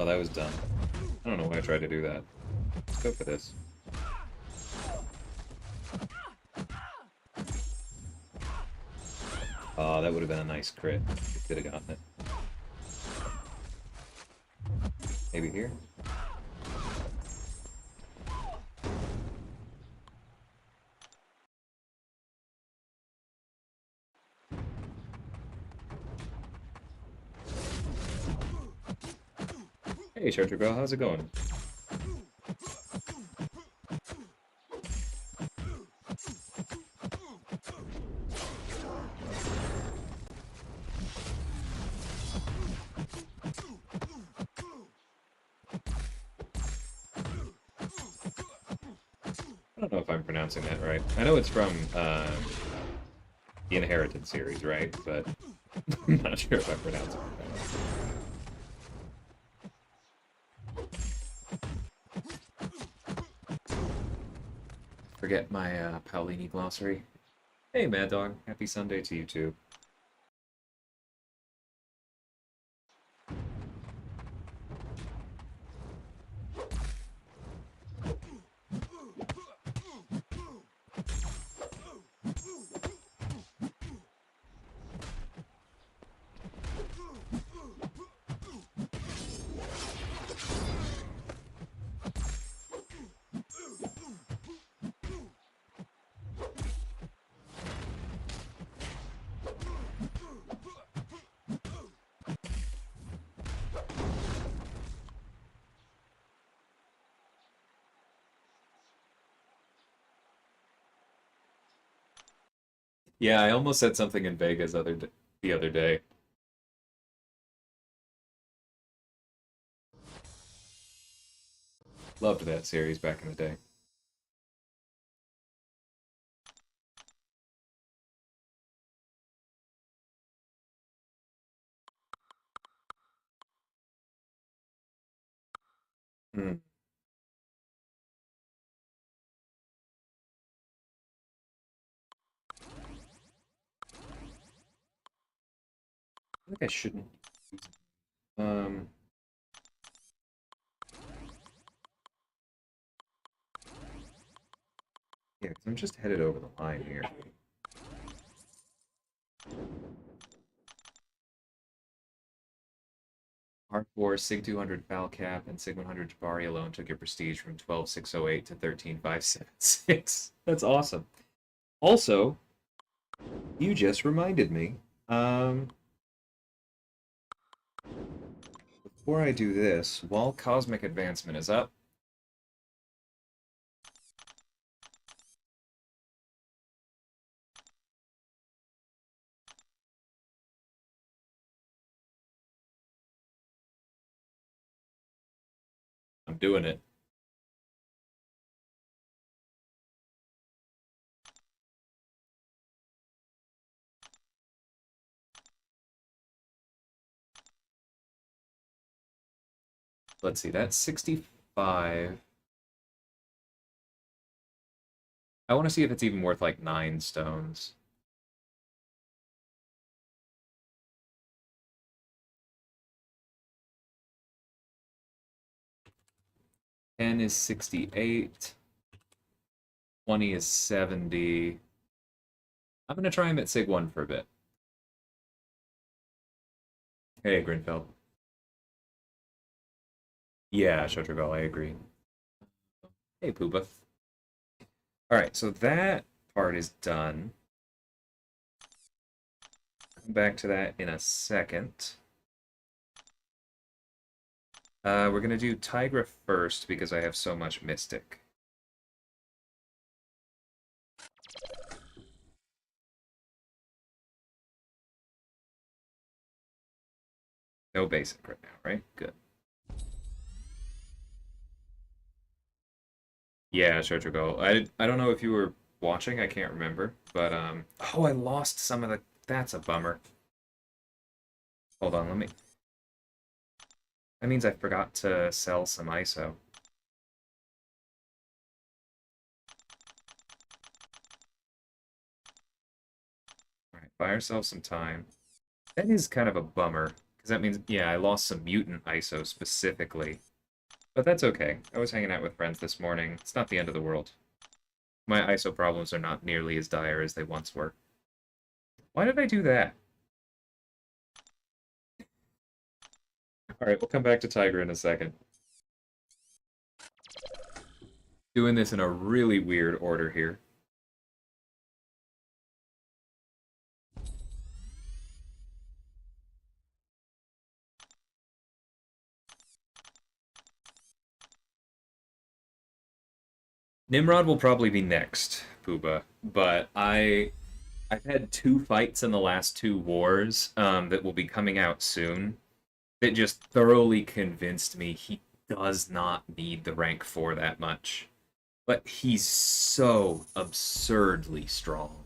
Oh, that was dumb. I don't know why I tried to do that. Let's go for this. Oh, that would have been a nice crit. Could have gotten it. Maybe here? Hey, Charger Girl, how's it going? I don't know if I'm pronouncing that right. I know it's from the Inherited series, right? But I'm not sure if I'm pronouncing it right. Forget my Paolini glossary. Hey, Mad Dog. Happy Sunday to you, too. Yeah, I almost said something in Vegas the other day. Loved that series back in the day. Hmm. I think I shouldn't. Um, yeah, 'cause I'm just headed over the line here. Hardcore, Sig 200 Foul Cap, and Sig 100 Jabari alone took your prestige from 12,608 to 13,576. That's awesome. Also, you just reminded me. Um, Before I do this, while Cosmic Advancement is up, I'm doing it. Let's see, that's 65. I want to see if it's even worth like 9 stones. Ten is 68. 20 is 70. I'm gonna try him at Sig 1 for a bit. Hey, Grinfeld. Yeah, Shotrgal, I agree. Hey, Poopa. Alright, so that part is done. Come back to that in a second. We're gonna do Tigra first because I have so much Mystic. No basic right now, right? Good. Yeah, Shotrgal. I don't know if you were watching, I can't remember. But oh, I lost some of the that's a bummer. Hold on, let me that means I forgot to sell some ISO. Alright, buy ourselves some time. That is kind of a bummer, Because that means, yeah, I lost some mutant ISO specifically. But that's okay. I was hanging out with friends this morning. It's not the end of the world. My ISO problems are not nearly as dire as they once were. Why did I do that? Alright, we'll come back to Tiger in a second. Doing this in a really weird order here. Nimrod will probably be next, Pooba, but I've had 2 fights in the last 2 wars that will be coming out soon that just thoroughly convinced me he does not need the rank 4 that much. But he's so absurdly strong.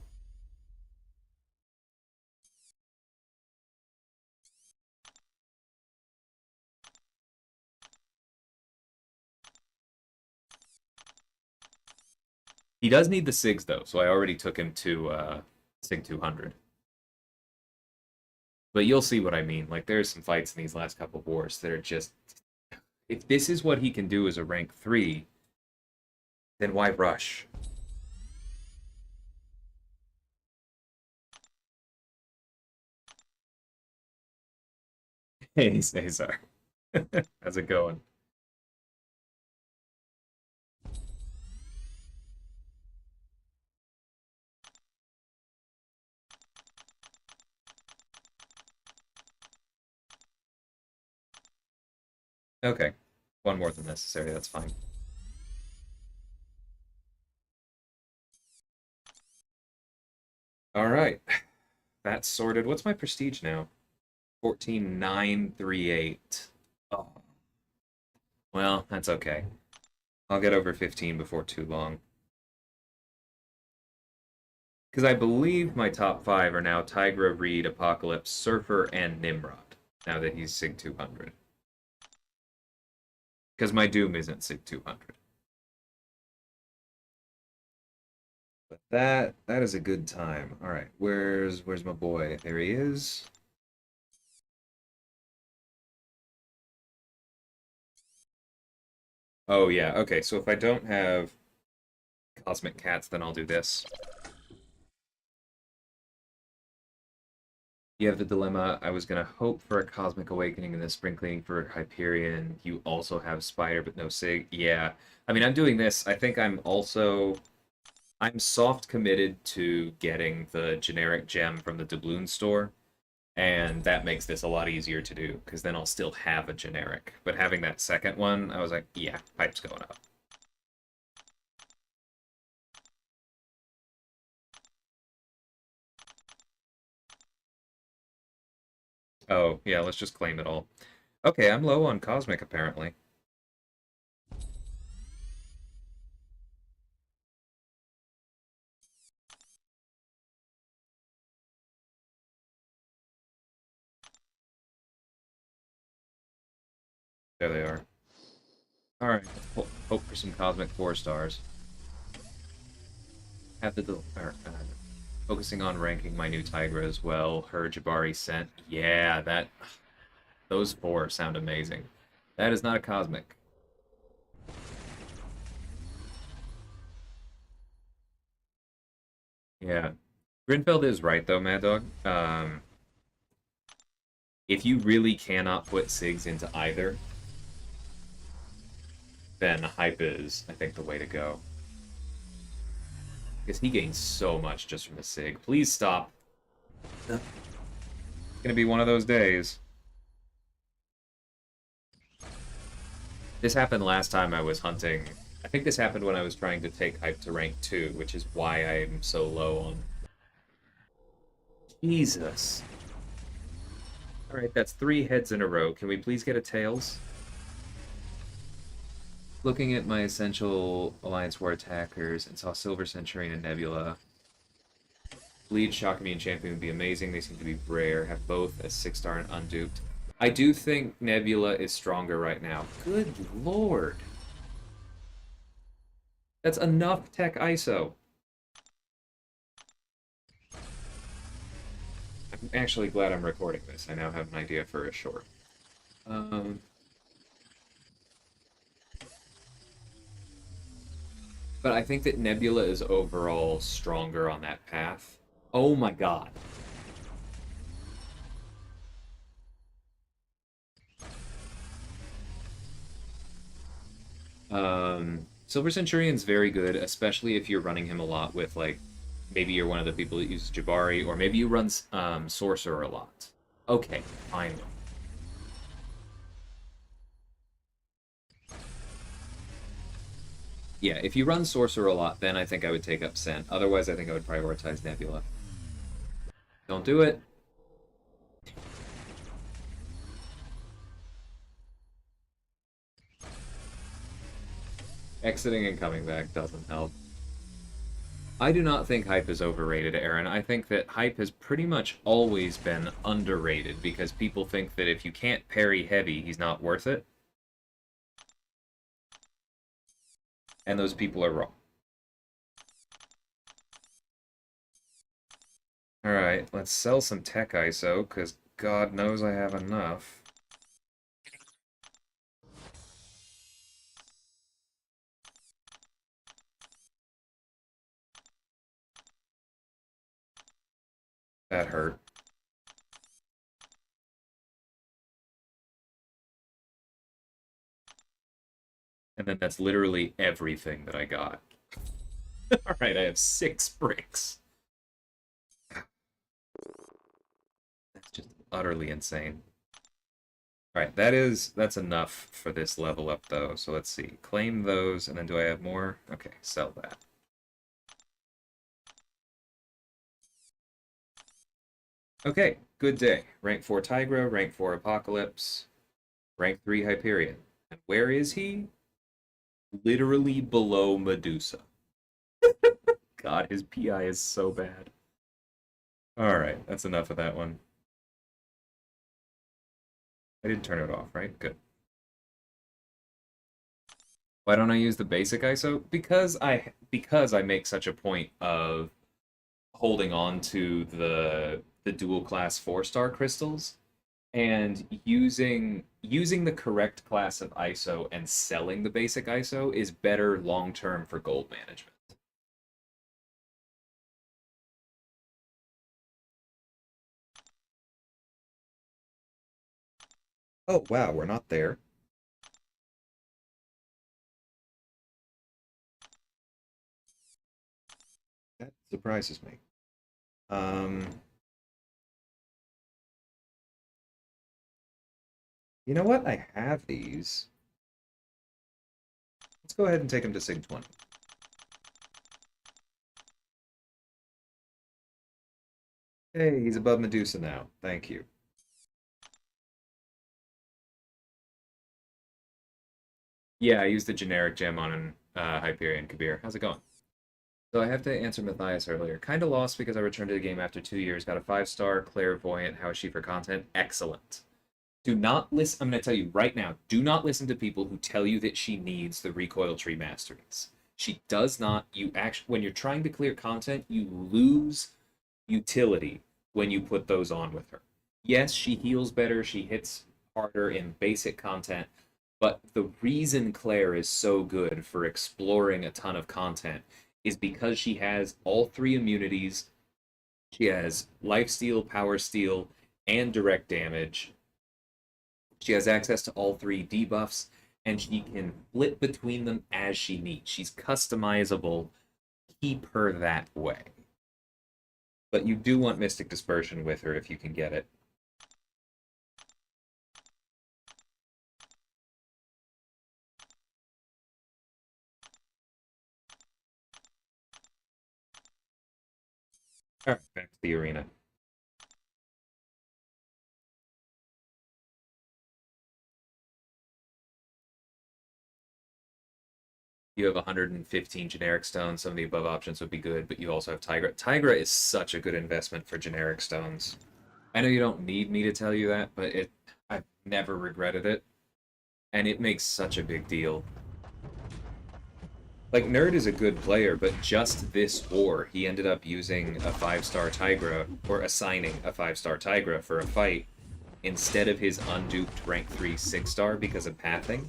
He does need the SIGs, though, so I already took him to SIG 200. But you'll see what I mean. Like, there's some fights in these last couple of wars that are just... If this is what he can do as a rank 3, then why rush? Hey, Cesar. How's it going? Okay. One more than necessary, that's fine. Alright. That's sorted. What's my prestige now? 14,938. Oh. Well, that's okay. I'll get over 15 before too long. Because I believe my top 5 are now Tigra, Reed, Apocalypse, Surfer, and Nimrod, now that he's SIG 200. Because my Doom isn't SIG 200. But that is a good time. All right, where's my boy? There he is. Oh yeah, okay. So if I don't have Cosmic Cats, then I'll do this. You have the dilemma. I was gonna hope for a Cosmic Awakening and then Spring Cleaning for Hyperion. You also have Spider, but no Sig. Yeah, I mean, I'm doing this. I think I'm soft committed to getting the generic gem from the doubloon store, and that makes this a lot easier to do, because then I'll still have a generic. But having that second one, I was like, yeah, pipe's going up. Oh, yeah, let's just claim it all. Okay, I'm low on Cosmic, apparently. There they are. Alright, hope for some Cosmic 4 stars. Have the... focusing on ranking my new Tigra as well. Her Jabari Scent. Yeah, those 4 sound amazing. That is not a Cosmic. Yeah. Grinfeld is right, though, Mad Dog. If you really cannot put SIGs into either, then Hype is, I think, the way to go. Because he gains so much just from the SIG. Please stop. It's gonna be one of those days. This happened last time I was hunting. I think this happened when I was trying to take Hype to rank 2, which is why I'm so low on... Jesus. Alright, that's 3 heads in a row. Can we please get a Tails? Looking at my essential Alliance War attackers and saw Silver Centurion and Nebula. Bleed, Shockme, and Champion would be amazing. They seem to be rare. Have both as 6-star and unduped. I do think Nebula is stronger right now. Good lord. That's enough tech ISO. I'm actually glad I'm recording this. I now have an idea for a short. Um, but I think that Nebula is overall stronger on that path. Oh my god. Silver Centurion's very good, especially if you're running him a lot with, like, maybe you're one of the people that uses Jabari, or maybe you run Sorcerer a lot. Okay, finally. Yeah, if you run Sorcerer a lot, then I think I would take up Scent. Otherwise, I think I would prioritize Nebula. Don't do it. Exiting and coming back doesn't help. I do not think hype is overrated, Aaron. I think that hype has pretty much always been underrated because people think that if you can't parry heavy, he's not worth it. And those people are wrong. Alright, let's sell some tech ISO, because God knows I have enough. That hurt. And then that's literally everything that I got. Alright, I have 6 bricks. That's just utterly insane. Alright, that's enough for this level up, though. So let's see. Claim those, and then do I have more? Okay, sell that. Okay, good day. Rank 4 Tigra, rank 4 Apocalypse, rank 3 Hyperion. And where is he? Literally below Medusa. God, his PI is so bad. Alright, that's enough of that one. I didn't turn it off, right? Good. Why don't I use the basic ISO? Because I make such a point of holding on to the dual class 4-star crystals and using the correct class of ISO and selling the basic ISO is better long term for gold management. Oh wow, we're not there. That surprises me. Um, you know what? I have these. Let's go ahead and take them to Sig 20. Hey, he's above Medusa now. Thank you. Yeah, I used the generic gem on an Hyperion Kabir. How's it going? So I have to answer Matthias earlier. Kinda lost because I returned to the game after 2 years. Got a 5-star, clairvoyant. How is she for content? Excellent. Do not listen. I'm going to tell you right now. Do not listen to people who tell you that she needs the recoil tree masteries. She does not. You actually, when you're trying to clear content, you lose utility when you put those on with her. Yes, she heals better. She hits harder in basic content. But the reason Claire is so good for exploring a ton of content is because she has all 3 immunities. She has life steal, power steal, and direct damage. She has access to all 3 debuffs, and she can flip between them as she needs. She's customizable. Keep her that way. But you do want Mystic Dispersion with her if you can get it. Alright, back to the arena. You have 115 generic stones. Some of the above options would be good, but you also have Tigra. Tigra is such a good investment for generic stones. I know you don't need me to tell you that, but I've never regretted it. And it makes such a big deal. Like, Nerd is a good player, but just this war, he ended up using a 5-star Tigra, or assigning a 5-star Tigra for a fight, instead of his unduped rank 3 6-star because of pathing.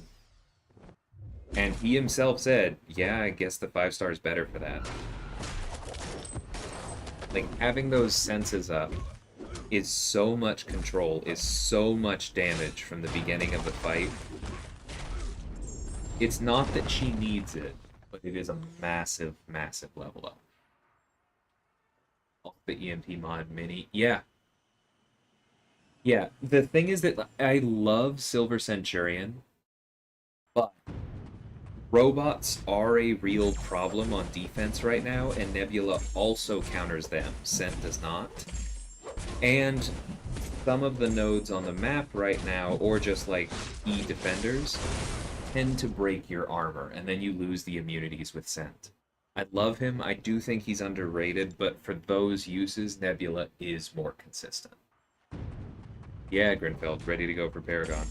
And he himself said, yeah, I guess the 5-star is better for that. Like, having those senses up is so much control, is so much damage from the beginning of the fight. It's not that she needs it, but it is a massive, massive level up. Oh, the EMP mod mini. Yeah. Yeah. The thing is that I love Silver Centurion, but robots are a real problem on defense right now, and Nebula also counters them. Scent does not. And some of the nodes on the map right now, or just like E-defenders, tend to break your armor, and then you lose the immunities with Scent. I love him. I do think he's underrated, but for those uses, Nebula is more consistent. Yeah, Grinfeld, ready to go for Paragon.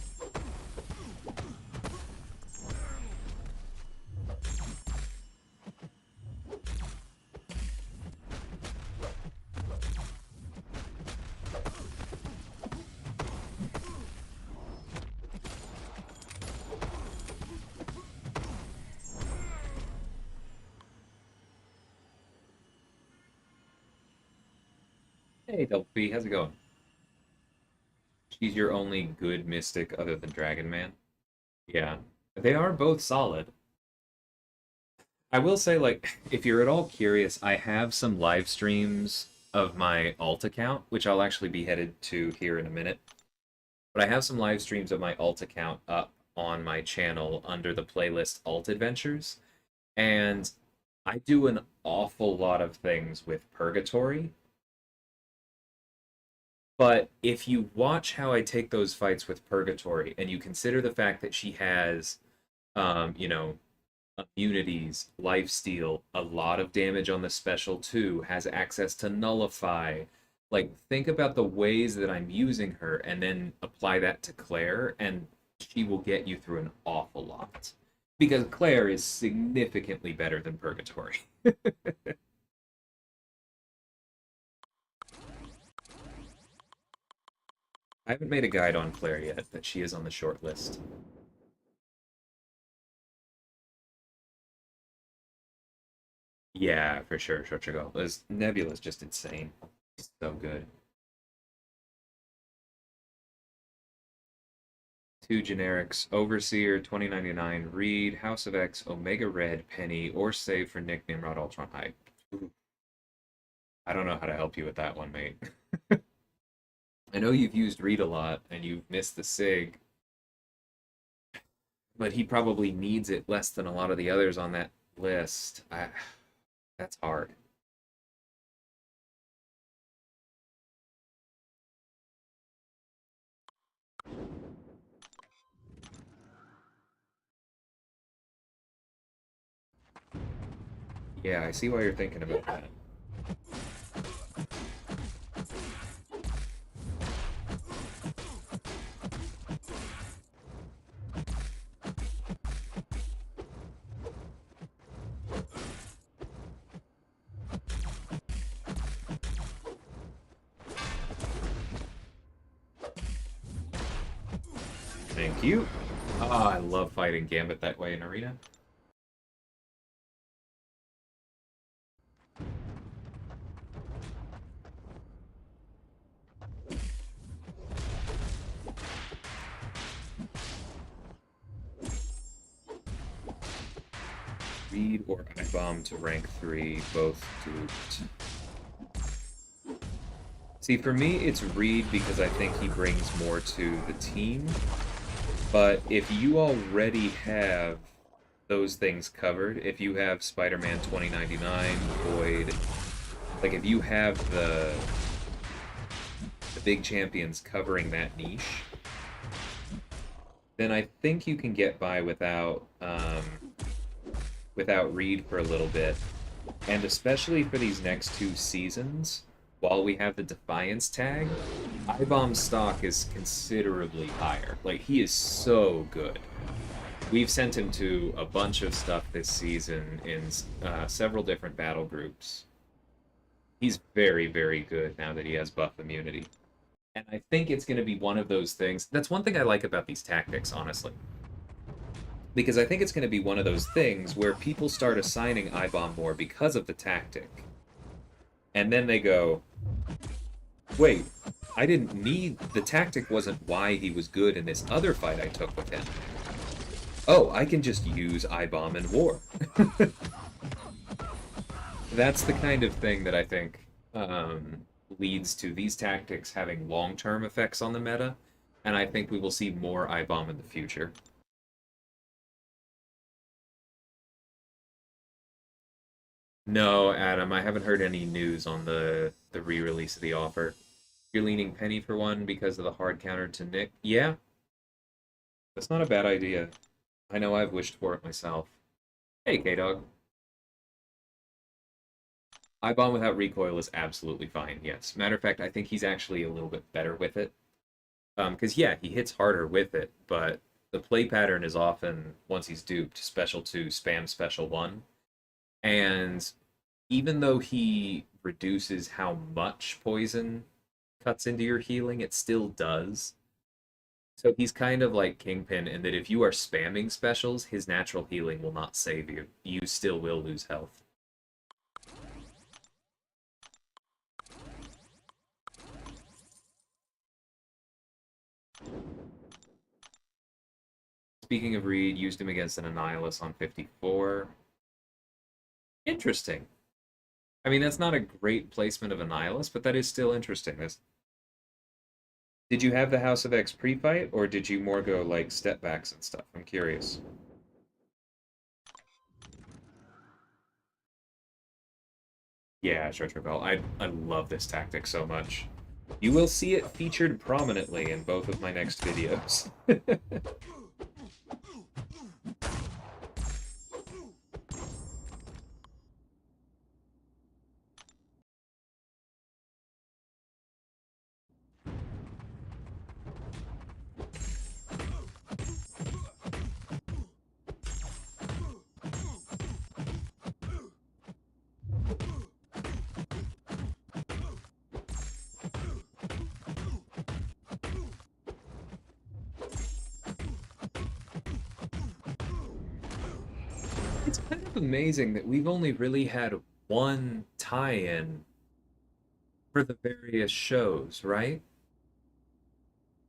Hey, Double B, how's it going? She's your only good mystic other than Dragon Man. Yeah, they are both solid. I will say, like, if you're at all curious, I have some live streams of my alt account, which I'll actually be headed to here in a minute. But I have some live streams of my alt account up on my channel under the playlist Alt Adventures, and I do an awful lot of things with Purgatory. But if you watch how I take those fights with Purgatory, and you consider the fact that she has, you know, immunities, lifesteal, a lot of damage on the special too, has access to nullify. Like, think about the ways that I'm using her and then apply that to Claire, and she will get you through an awful lot. Because Claire is significantly better than Purgatory. I haven't made a guide on Claire yet, but she is on the short list. Yeah, for sure, Shochigo. Nebula's just insane. So good. Two generics, Overseer, 2099, Reed, House of X, Omega Red, Penny, or save for Nick Nimrod Ultron Hype. Ooh, I don't know how to help you with that one, mate. I know you've used Reed a lot, and you've missed the SIG, but he probably needs it less than a lot of the others on that list. That's hard. Yeah, I see why you're thinking about that. Thank you. Ah, I love fighting Gambit that way in Arena. Reed or I-Bomb to rank 3, both duped. See, for me, it's Reed because I think he brings more to the team. But if you already have those things covered, if you have Spider-Man 2099, Void, like if you have the big champions covering that niche, then I think you can get by without Reed for a little bit. And especially for these next 2 seasons, while we have the Defiance tag, I-Bomb's stock is considerably higher. Like, he is so good. We've sent him to a bunch of stuff this season in several different battle groups. He's very, very good now that he has buff immunity. And I think it's going to be one of those things. That's one thing I like about these tactics, honestly. Because I think it's going to be one of those things where people start assigning iBomb more because of the tactic. And then they go, wait, I didn't need... The tactic wasn't why he was good in this other fight I took with him. Oh, I can just use iBomb in war. That's the kind of thing that I think leads to these tactics having long-term effects on the meta, and I think we will see more iBomb in the future. No, Adam, I haven't heard any news on the re-release of the offer. You're leaning Penny for one because of the hard counter to Nick? Yeah, that's not a bad idea. I know I've wished for it myself. Hey, K-Dog. iBomb without recoil is absolutely fine, yes. Matter of fact, I think he's actually a little bit better with it. Because, yeah, he hits harder with it, but the play pattern is often, once he's duped, special 2, spam special 1. And even though he reduces how much poison cuts into your healing, it still does. So he's kind of like Kingpin in that if you are spamming specials, his natural healing will not save you. You still will lose health. Speaking of Reed, used him against an Annihilus on 54. Interesting. I mean, that's not a great placement of Annihilus, but that is still interesting. Did you have the House of X pre-fight, or did you more go, like, step backs and stuff? I'm curious. Yeah, Bell. I love this tactic so much. You will see it featured prominently in both of my next videos. It's kind of amazing that we've only really had one tie-in for the various shows, right?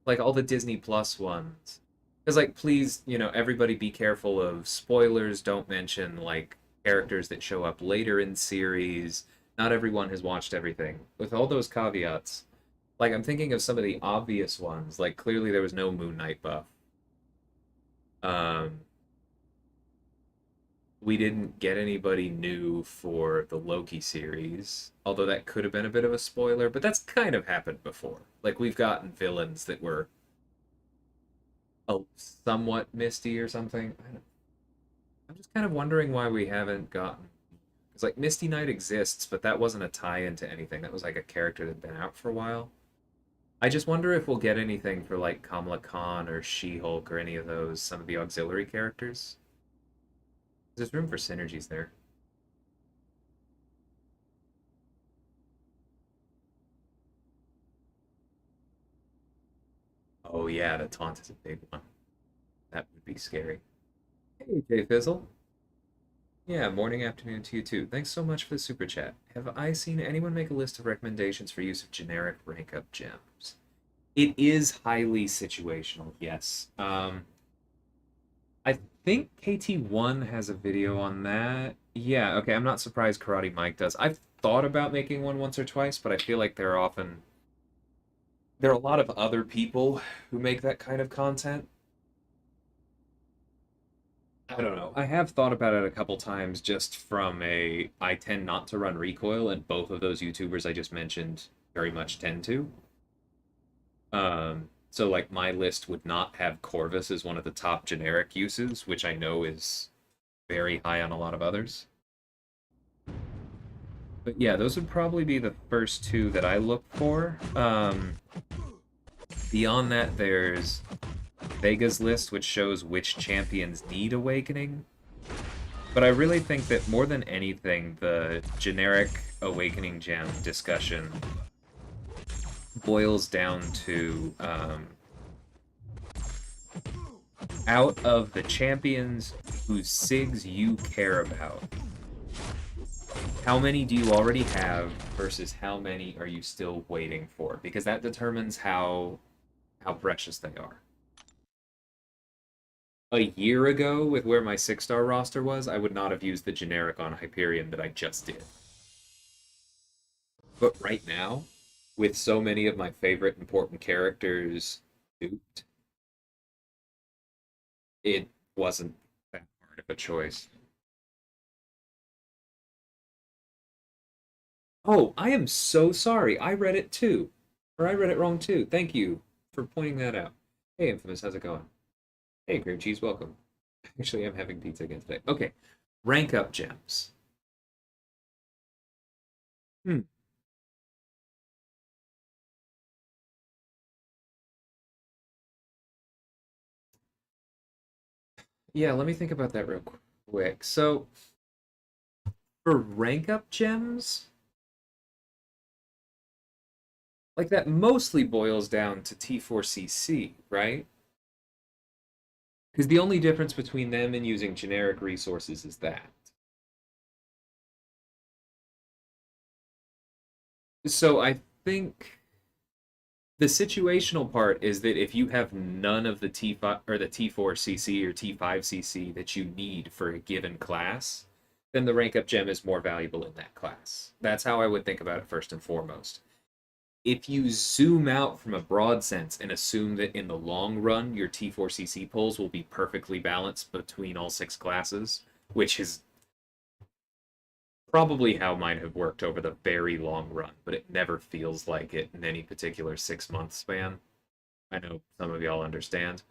Like all the Disney Plus ones. Because, like, please, everybody be careful of spoilers. Don't mention, like, characters that show up later in series. Not everyone has watched everything. With all those caveats, like, I'm thinking of some of the obvious ones. Like, clearly there was no Moon Knight buff. Um, we didn't get anybody new for the Loki series, although that could have been a bit of a spoiler, but that's kind of happened before. Like, we've gotten villains that were somewhat Misty or something. I'm just kind of wondering why we haven't gotten... Because, like, Misty Knight exists, but that wasn't a tie-in to anything. That was, like, a character that had been out for a while. I just wonder if we'll get anything for, like, Kamala Khan or She-Hulk or any of those, some of the auxiliary characters. There's room for synergies there. Oh yeah, the taunt is a big one. That would be scary. Hey, Jay Fizzle. Yeah, morning, afternoon to you too. Thanks so much for the super chat. Have I seen anyone make a list of recommendations for use of generic rank up gems? It is highly situational, yes. I think KT1 has a video on that. Yeah, okay, I'm not surprised Karate Mike does. I've thought about making one once or twice, but I feel like there are a lot of other people who make that kind of content. I don't know. I have thought about it a couple times just from I tend not to run recoil, and both of those YouTubers I just mentioned very much tend to. So, like, my list would not have Corvus as one of the top generic uses, which I know is very high on a lot of others. But yeah, those would probably be the first two that I look for. Beyond that, there's Vega's list, which shows which champions need awakening. But I really think that more than anything, the generic awakening gem discussion boils down to out of the champions whose SIGs you care about, how many do you already have versus how many are you still waiting for? Because that determines how precious they are. A year ago, with where my 6-star roster was, I would not have used the generic on Hyperion that I just did. But right now, with so many of my favorite important characters duped, it wasn't that hard of a choice. Oh, I am so sorry. I read it too. Or I read it wrong too. Thank you for pointing that out. Hey, Infamous, how's it going? Hey, cream cheese, welcome. Actually, I'm having pizza again today. Okay, rank up gems. Hmm. Yeah, let me think about that real quick. So, for rank up gems, like that mostly boils down to T4CC, right? Because the only difference between them and using generic resources is that. So I think the situational part is that if you have none of the T5 or the T4CC or T5CC that you need for a given class, then the rank up gem is more valuable in that class. That's how I would think about it first and foremost. If you zoom out from a broad sense and assume that in the long run your T4CC pulls will be perfectly balanced between all 6 classes, which is probably how mine have worked over the very long run, but it never feels like it in any particular 6 month span. I know some of y'all understand.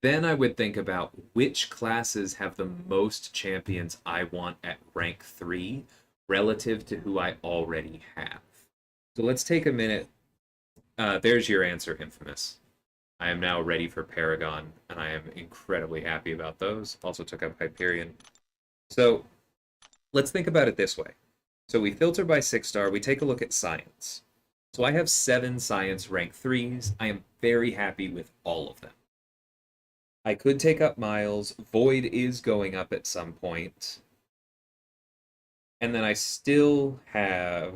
Then I would think about which classes have the most champions I want at rank 3 relative to who I already have. So let's take a minute. There's your answer, Infamous. I am now ready for Paragon, and I am incredibly happy about those. Also took up Hyperion. So let's think about it this way. So we filter by 6-star, we take a look at science. So I have 7 science rank 3s. I am very happy with all of them. I could take up Miles. Void is going up at some point. And then I still have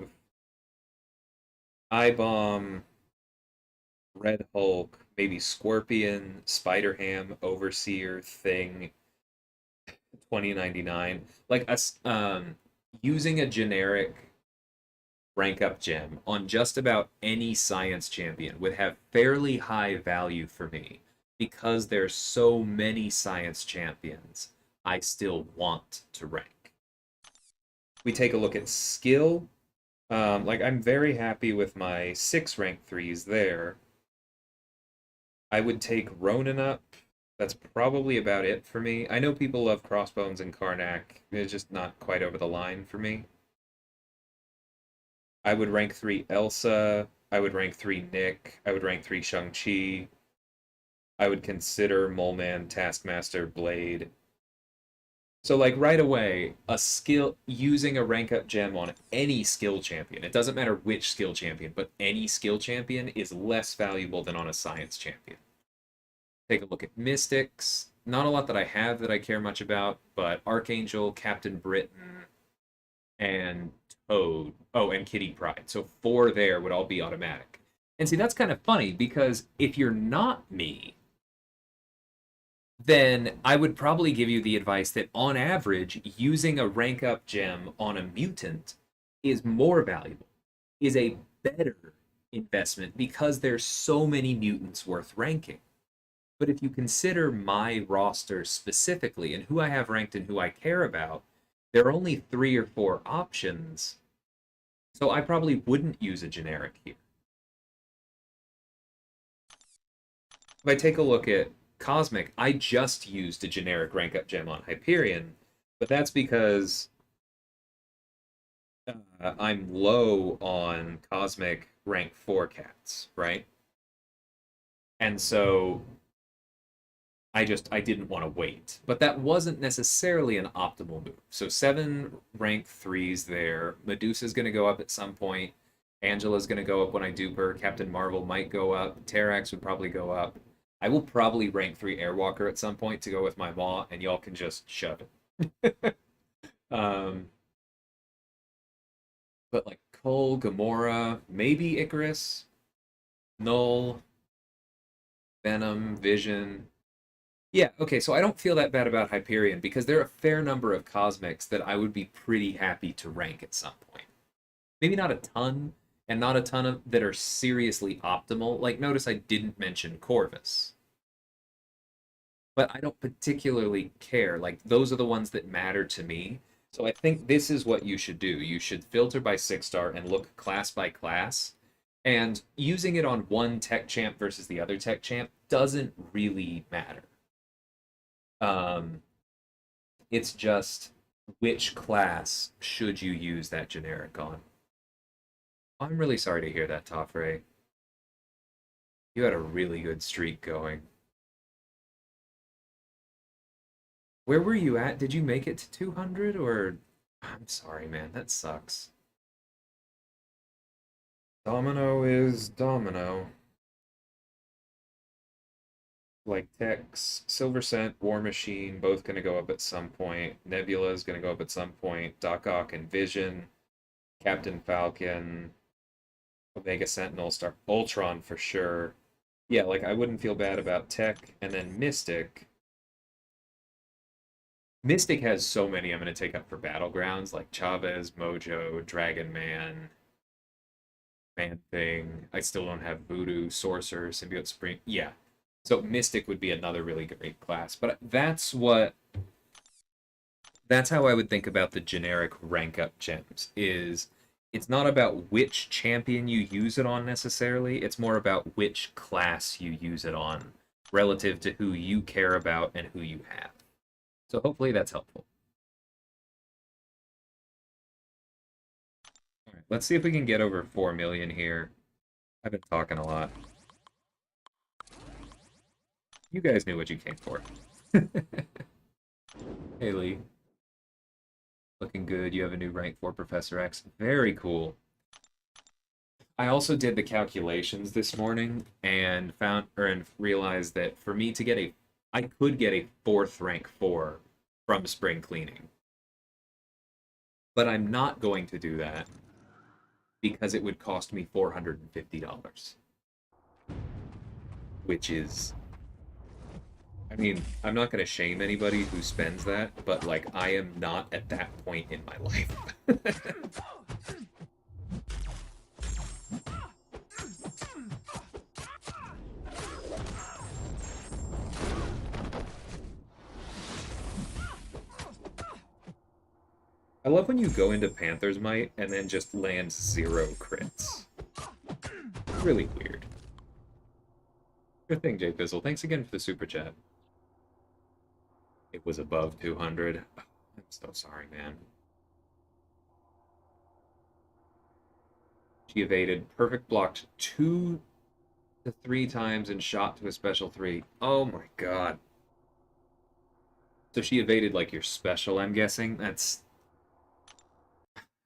I-Bomb, Red Hulk, maybe Scorpion, Spider Ham, Overseer, Thing, 2099. Like using a generic rank up gem on just about any science champion would have fairly high value for me because there's so many science champions I still want to rank. We take a look at skill. Like I'm very happy with my 6 rank 3s there. I would take Ronan up. That's probably about it for me. I know people love Crossbones and Karnak. It's just not quite over the line for me. I would rank 3 Elsa. I would rank 3 Nick. I would rank 3 Shang-Chi. I would consider Moleman, Taskmaster, Blade. So, like, right away, a skill using a rank up gem on any skill champion, it doesn't matter which skill champion, but any skill champion is less valuable than on a science champion. Take a look at Mystics. Not a lot that I have that I care much about, but Archangel, Captain Britain, and Toad. Oh, and Kitty Pryde. So 4 there would all be automatic. And see, that's kind of funny because if you're not me, then I would probably give you the advice that on average, using a rank up gem on a mutant is more valuable, is a better investment because there's so many mutants worth ranking. But if you consider my roster specifically and who I have ranked and who I care about, there are only 3 or 4 options. So I probably wouldn't use a generic here. If I take a look at Cosmic, I just used a generic rank up gem on Hyperion, but that's because I'm low on Cosmic rank 4 cats, right? And so I didn't want to wait. But that wasn't necessarily an optimal move. So 7 rank 3s there. Medusa's going to go up at some point. Angela's going to go up when I dupe her. Captain Marvel might go up. Terrax would probably go up. I will probably rank 3 Airwalker at some point to go with my Maw, and y'all can just shove it. um, but like Cole, Gamora, maybe Icarus, Null, Venom, Vision. Yeah, okay, so I don't feel that bad about Hyperion because there are a fair number of cosmics that I would be pretty happy to rank at some point. Maybe not a ton, and not a ton of that are seriously optimal. Like, notice I didn't mention Corvus. But I don't particularly care. Like, those are the ones that matter to me. So I think this is what you should do. You should filter by 6-star and look class by class. And using it on one tech champ versus the other tech champ doesn't really matter. Um, it's just which class should you use that generic on? I'm really sorry to hear that, Toffrey. You had a really good streak going. Where were you at? Did you make it to 200 or... I'm sorry, man. That sucks. Domino is Domino. Like Tex, Silver Cent, War Machine, both going to go up at some point. Nebula is going to go up at some point. Doc Ock and Vision. Captain Falcon. Omega Sentinel, Star Ultron for sure. Yeah, like I wouldn't feel bad about Tech. And then Mystic. Mystic has so many I'm going to take up for Battlegrounds, like Chavez, Mojo, Dragon Man, Man Thing. I still don't have Voodoo, Sorcerer, Symbiote Spring. Yeah. So Mystic would be another really great class. But that's how I would think about the generic rank up gems is it's not about which champion you use it on necessarily, it's more about which class you use it on relative to who you care about and who you have. So hopefully that's helpful. All right, let's see if we can get over 4 million here. I've been talking a lot. You guys knew what you came for. Hey, Lee. Looking good. You have a new rank for Professor X. Very cool. I also did the calculations this morning and realized that for me to get I could get a 4th rank 4 from spring cleaning. But I'm not going to do that because it would cost me $450. Which is, I mean, I'm not going to shame anybody who spends that, but like I am not at that point in my life. I love when you go into Panther's Might and then just land 0 crits. Really weird. Good thing, Jay Fizzle. Thanks again for the super chat. It was above 200. I'm so sorry, man. She evaded, perfect blocked 2 to 3 times and shot to a special 3. Oh my god. So she evaded like your special, I'm guessing? That's...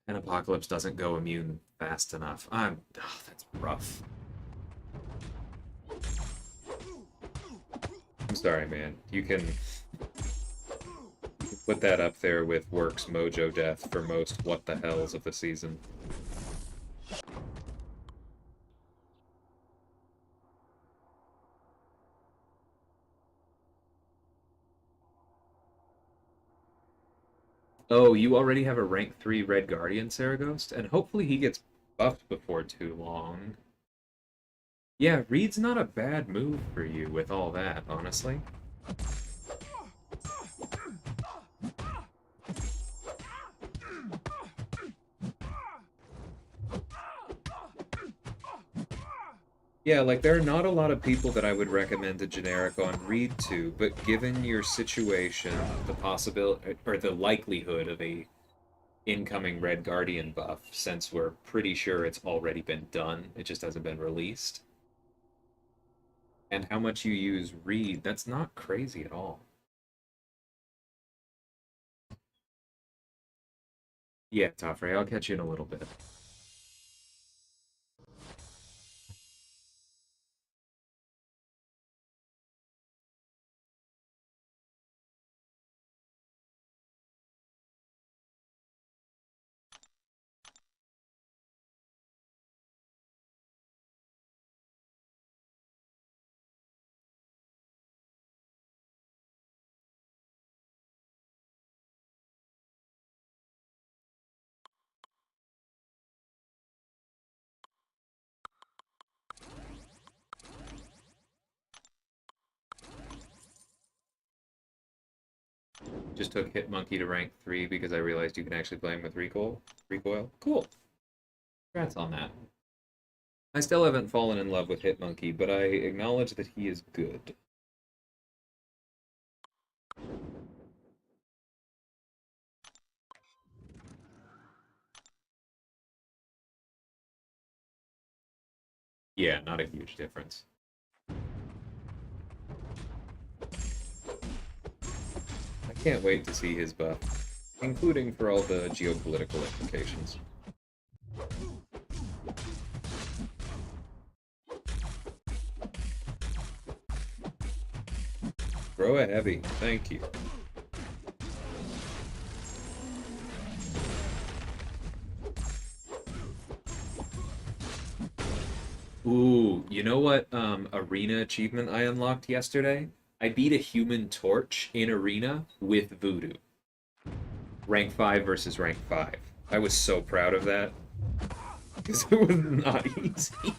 And Apocalypse doesn't go immune fast enough. That's rough. I'm sorry, man. You can put that up there with Works Mojo Death for most what the hells of the season. Oh, you already have a rank 3 Red Guardian, Saragost? And hopefully he gets buffed before too long. Yeah, Reed's not a bad move for you with all that, honestly. Yeah, like, there are not a lot of people that I would recommend a generic on Reed to, but given your situation, the possibility, or the likelihood of a incoming Red Guardian buff, since we're pretty sure it's already been done, it just hasn't been released. And how much you use read, that's not crazy at all. Yeah, Toffrey, I'll catch you in a little bit. Just took Hit Monkey to rank 3 because I realized you can actually play him with recoil. Recoil. Cool. Congrats on that. I still haven't fallen in love with Hit Monkey, but I acknowledge that he is good. Yeah, not a huge difference. I can't wait to see his buff, including for all the geopolitical implications. Throw a heavy, thank you. Ooh, you know what arena achievement I unlocked yesterday? I beat a human torch in arena with voodoo. Rank 5 versus rank 5. I was so proud of that. Because it was not easy.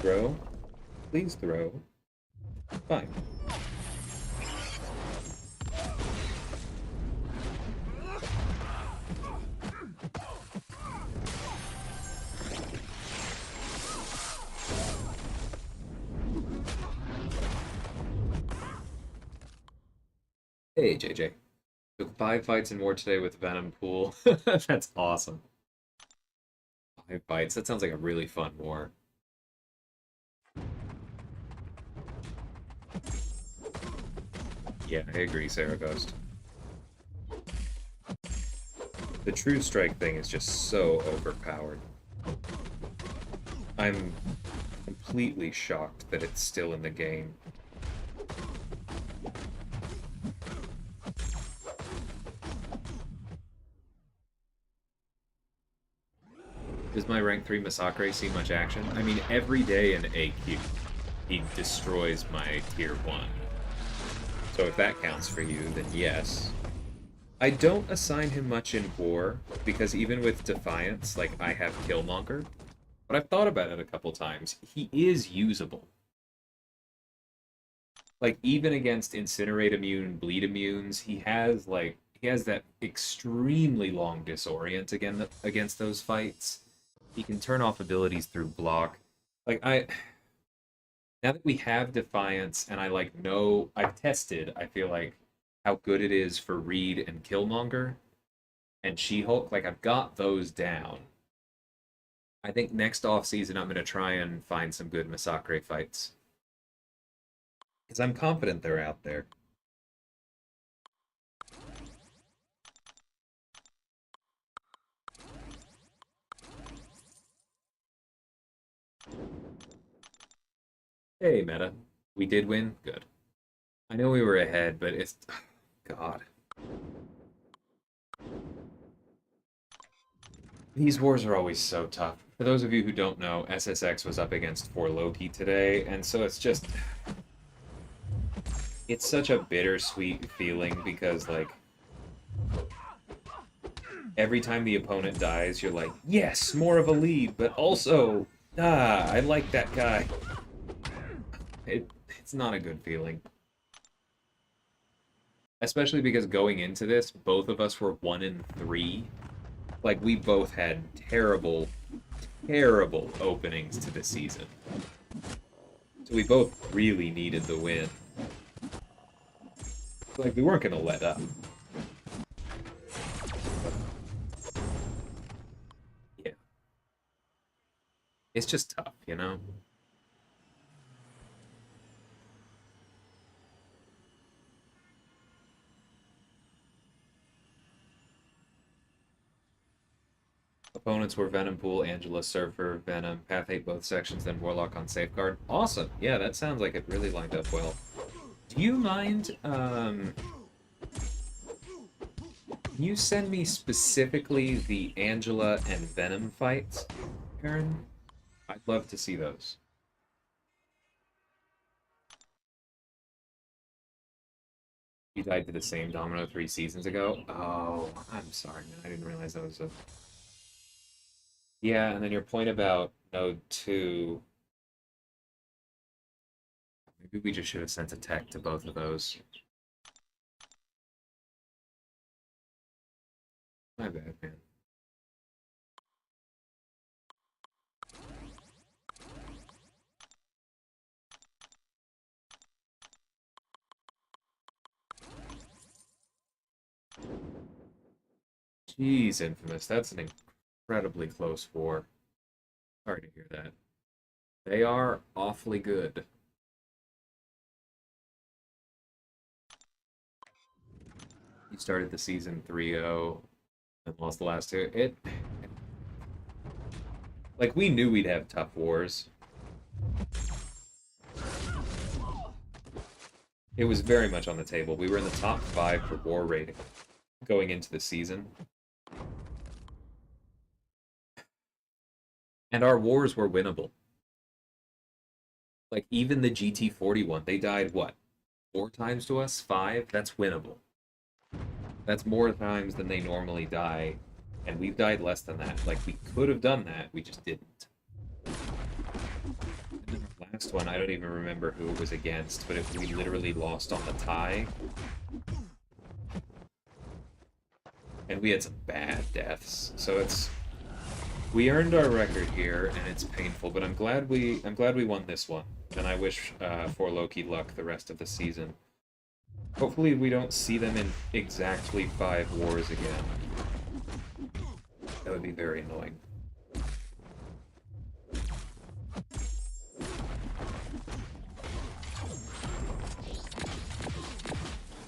Throw. Please throw. Fine. Hey, JJ. Took 5 fights and more today with Venom Pool. That's awesome. 5 fights. That sounds like a really fun war. Yeah, I agree, Sarah Ghost. The True Strike thing is just so overpowered. I'm completely shocked that it's still in the game. Does my rank 3 Masacre see much action? I mean, every day in AQ, he destroys my tier 1. So if that counts for you, then yes. I don't assign him much in war, because even with Defiance, like, I have Killmonger. But I've thought about it a couple times. He is usable. Like, even against Incinerate immune, Bleed immunes, he has that extremely long disorient against those fights. He can turn off abilities through block. Like, now that we have Defiance and I've tested, I feel like, how good it is for Reed and Killmonger and She-Hulk, like, I've got those down. I think next off season I'm going to try and find some good Masacre fights. Because I'm confident they're out there. Hey, Meta. We did win? Good. I know we were ahead, but it's... God. These wars are always so tough. For those of you who don't know, SSX was up against 4 Loki today, and so it's just... It's such a bittersweet feeling because, like... Every time the opponent dies, you're like, yes, more of a lead, but also, I like that guy. It's not a good feeling. Especially because going into this, both of us were 1 in 3. Like, we both had terrible terrible openings to the season. So we both really needed the win. Like, we weren't going to let up. Yeah. It's just tough, you know? Opponents were Venom Pool, Angela, Surfer, Venom, Path 8 both sections, then Warlock on Safeguard. Awesome! Yeah, that sounds like it really lined up well. Do you mind, can you send me specifically the Angela and Venom fights, Aaron? I'd love to see those. You died to the same Domino 3 seasons ago? Oh, I'm sorry, man. I didn't realize that was a... Yeah, and then your point about Node 2... Maybe we just should have sent a tech to both of those. My bad, man. Jeez, Infamous, that's an incredibly close war. Sorry to hear that. They are awfully good. You started the season 3-0 and lost the last two. Like, we knew we'd have tough wars. It was very much on the table. We were in the top 5 for war rating going into the season. And our wars were winnable. Like, even the GT41, they died, what, 4 times to us? 5? That's winnable. That's more times than they normally die, and we've died less than that. Like, we could have done that, we just didn't. And the last one, I don't even remember who it was against, but if we literally lost on the tie. And we had some bad deaths, so it's... We earned our record here, and it's painful, but I'm glad we won this one, and I wish for Loki luck the rest of the season. Hopefully we don't see them in exactly 5 wars again. That would be very annoying.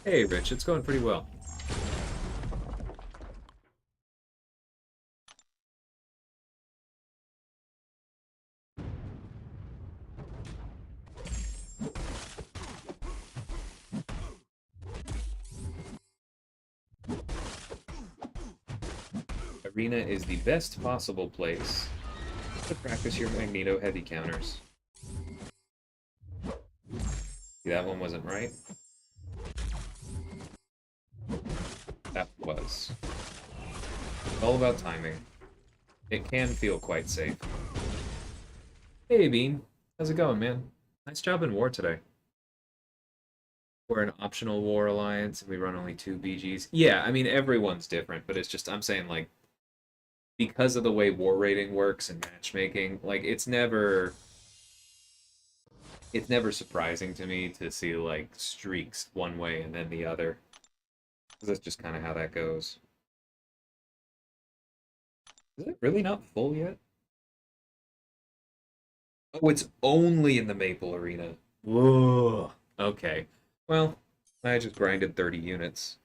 Hey, Rich, it's going pretty well. Arena is the best possible place to practice your Magneto heavy counters. See, that one wasn't right. That was. It's all about timing. It can feel quite safe. Hey, Bean. How's it going, man? Nice job in war today. We're an optional war alliance, and we run only 2 BGs. Yeah, I mean, everyone's different, but it's just, I'm saying, like, because of the way war rating works and matchmaking, like, it's never surprising to me to see, like, streaks one way and then the other. Because that's just kind of how that goes. Is it really not full yet? Oh, it's only in the Maple Arena. Whoa. Okay. Well, I just grinded 30 units.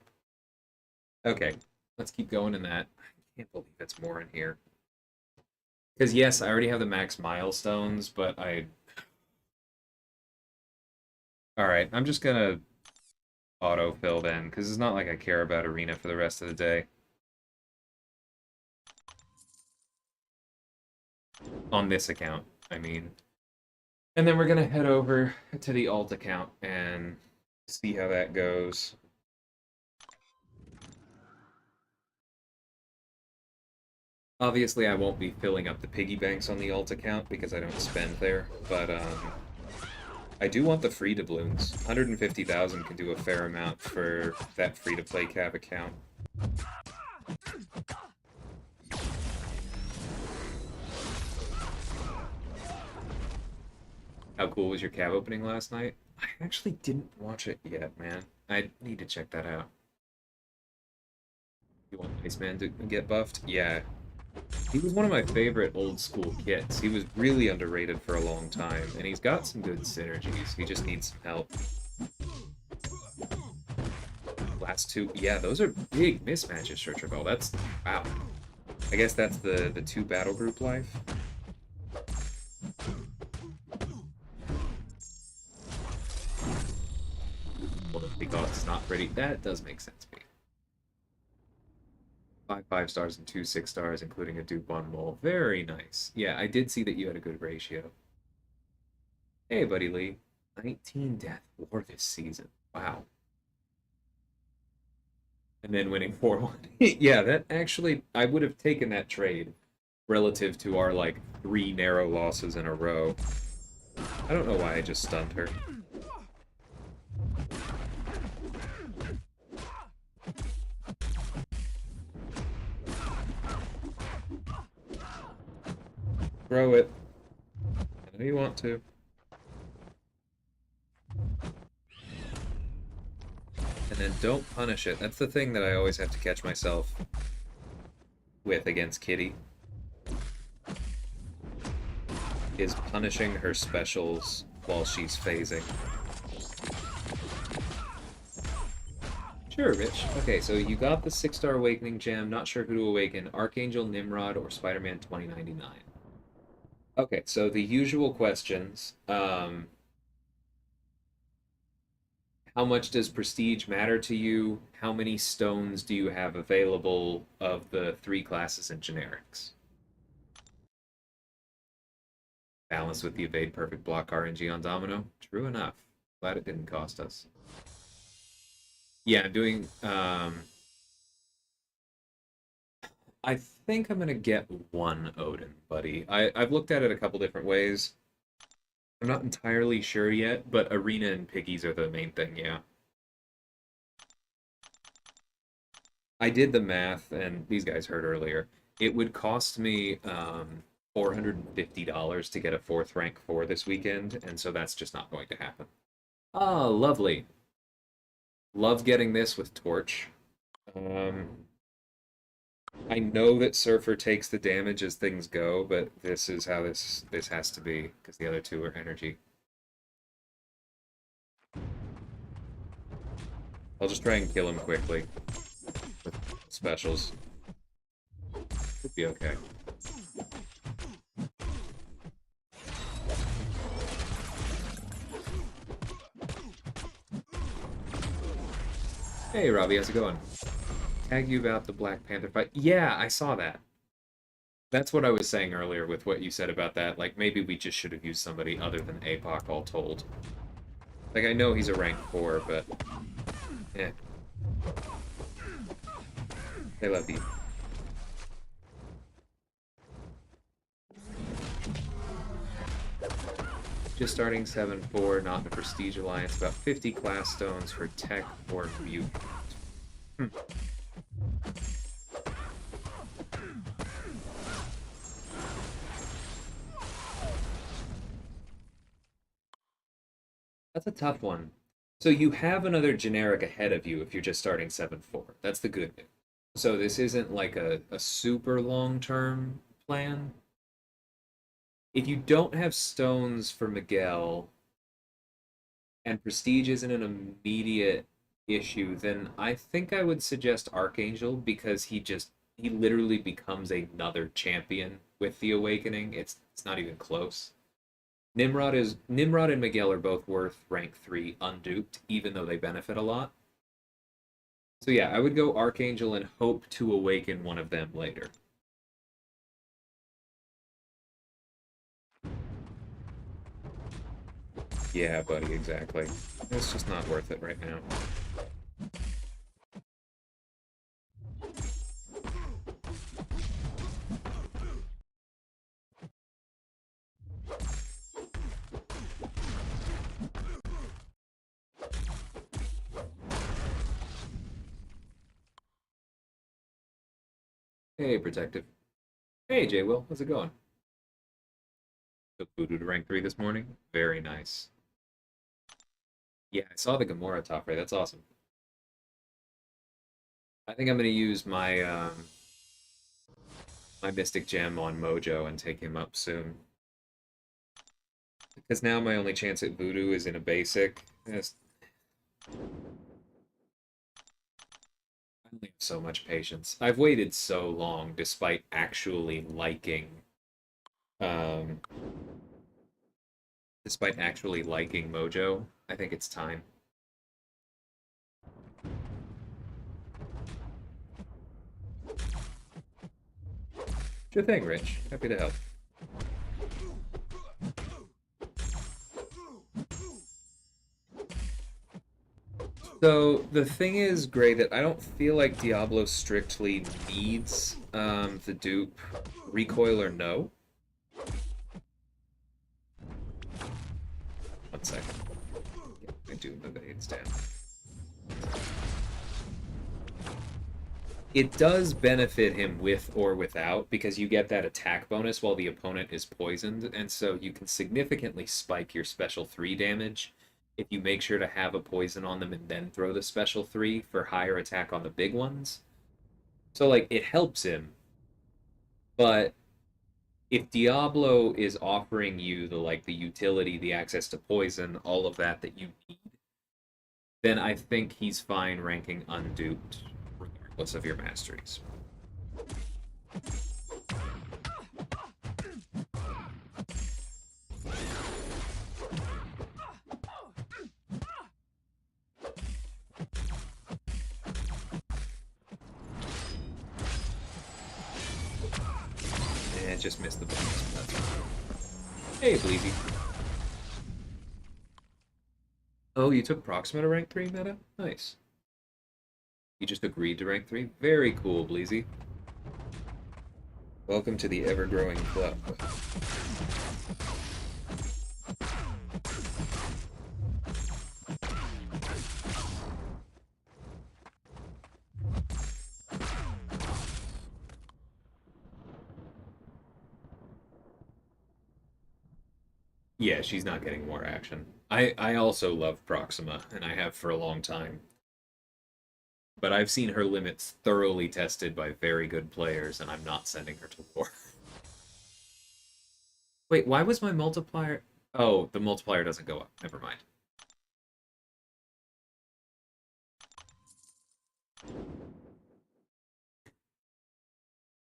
Okay, let's keep going in that. I can't believe it's more in here. Because, yes, I already have the max milestones, but Alright, I'm just gonna autofill then, because it's not like I care about Arena for the rest of the day. On this account, I mean. And then we're gonna head over to the alt account and see how that goes. Obviously, I won't be filling up the piggy banks on the alt account because I don't spend there, but I do want the free doubloons. 150,000 can do a fair amount for that free-to-play cap account. How cool was your cab opening last night? I actually didn't watch it yet, man. I need to check that out. You want Iceman to get buffed? Yeah. He was one of my favorite old school kits. He was really underrated for a long time, and he's got some good synergies. He just needs some help. Last two, yeah, those are big mismatches, Churchill. That's wow. I guess that's the two battle group life. Well, because it's not pretty. That does make sense to me. 5 5 stars and 2 6 stars, including a dupe on mole. Very nice. Yeah, I did see that you had a good ratio. Hey, buddy Lee. 19 death war this season. Wow. And then winning 4-1. Yeah, that actually, I would have taken that trade relative to our, like, 3 narrow losses in a row. I don't know why I just stunned her. Throw it. I know you want to. And then don't punish it. That's the thing that I always have to catch myself with against Kitty. Is punishing her specials while she's phasing. Sure, Rich. Okay, so you got the 6-star Awakening gem. Not sure who to awaken. Archangel, Nimrod, or Spider-Man 2099. Okay, so the usual questions. How much does prestige matter to you? How many stones do you have available of the 3 classes and generics? Balance with the evade perfect block RNG on Domino. True enough. Glad it didn't cost us. Yeah, I'm doing I think I'm gonna get one Odin, buddy. I've looked at it a couple different ways. I'm not entirely sure yet, but Arena and Piggies are the main thing, yeah. I did the math, and these guys heard earlier. It would cost me $450 to get a 4th rank 4 this weekend, and so that's just not going to happen. Ah, lovely. Love getting this with Torch. I know that Surfer takes the damage as things go, but this is how this has to be, because the other two are energy. I'll just try and kill him quickly with specials. Should be okay. Hey, Robbie, how's it going? Tag you about the Black Panther fight. Yeah, I saw that. That's what I was saying earlier with what you said about that. Like, maybe we just should have used somebody other than APOC, all told. Like, I know he's a rank 4, but... eh. They love you. Just starting 7-4, not in a Prestige Alliance. About 50 class stones for tech or mutant. That's a tough one. So you have another generic ahead of you if you're just starting 7-4. That's the good news. So this isn't like a super long-term plan. If you don't have stones for Miguel and prestige isn't an immediate issue, then I think I would suggest Archangel because he literally becomes another champion with the awakening. It's not even close. Nimrod and Miguel are both worth rank 3 unduped, even though they benefit a lot. So yeah, I would go Archangel and hope to awaken one of them later. Yeah, buddy, exactly. It's just not worth it right now. Hey, Protective. Hey, J. Will, how's it going? Took Voodoo to rank 3 this morning. Very nice. Yeah, I saw the Gamora top right. That's awesome. I think I'm gonna use my Mystic Gem on Mojo and take him up soon. Because now my only chance at Voodoo is in a basic. Yes. I only have so much patience. I've waited so long despite actually liking um Mojo. I think it's time. Sure thing, Rich. Happy to help. So the thing is, Gray, that I don't feel like Diablo strictly needs the dupe, recoil or no. 1 second. Yeah, I do move aids down. It does benefit him with or without because you get that attack bonus while the opponent is poisoned, and so you can significantly spike your special 3 damage if you make sure to have a poison on them and then throw the special 3 for higher attack on the big ones. So like it helps him, but if Diablo is offering you the utility, the access to poison, all of that you need, then I think he's fine ranking unduped regardless of your masteries. Just missed the bonus. That's fine. Hey, Bleezy. Oh, you took Proxima to rank 3 meta? Nice. You just agreed to rank 3? Very cool, Bleezy. Welcome to the ever-growing club. Yeah, she's not getting more action. I also love Proxima, and I have for a long time. But I've seen her limits thoroughly tested by very good players, and I'm not sending her to war. Wait, why was my multiplier... Oh, the multiplier doesn't go up. Never mind.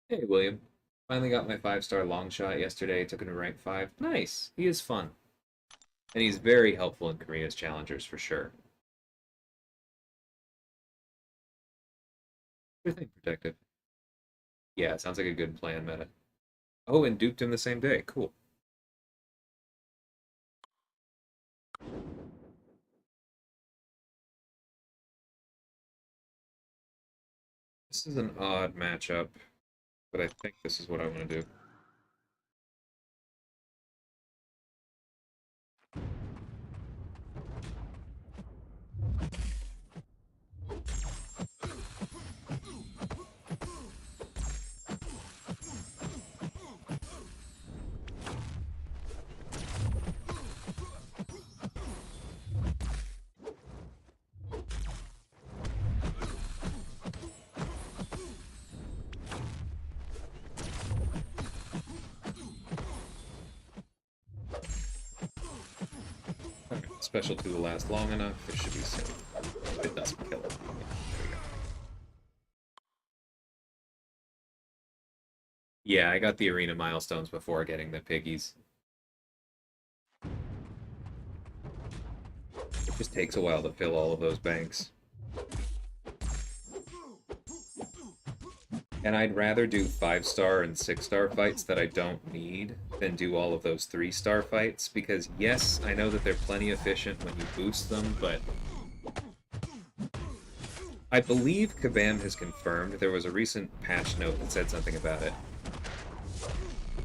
Hey, William. Finally got my 5-star long shot yesterday. Took him to rank 5. Nice. He is fun. And he's very helpful in Korea's challengers, for sure. Everything protective. Yeah, sounds like a good plan, meta. Oh, and duped him the same day. Cool. This is an odd matchup, but I think this is what I want to do. Special 2 will last long enough. It should be safe. It doesn't kill it. Yeah, I got the arena milestones before getting the piggies. It just takes a while to fill all of those banks. And I'd rather do 5-star and 6-star fights that I don't need than do all of those 3-star fights, because yes, I know that they're plenty efficient when you boost them, but I believe Kabam has confirmed, there was a recent patch note that said something about it.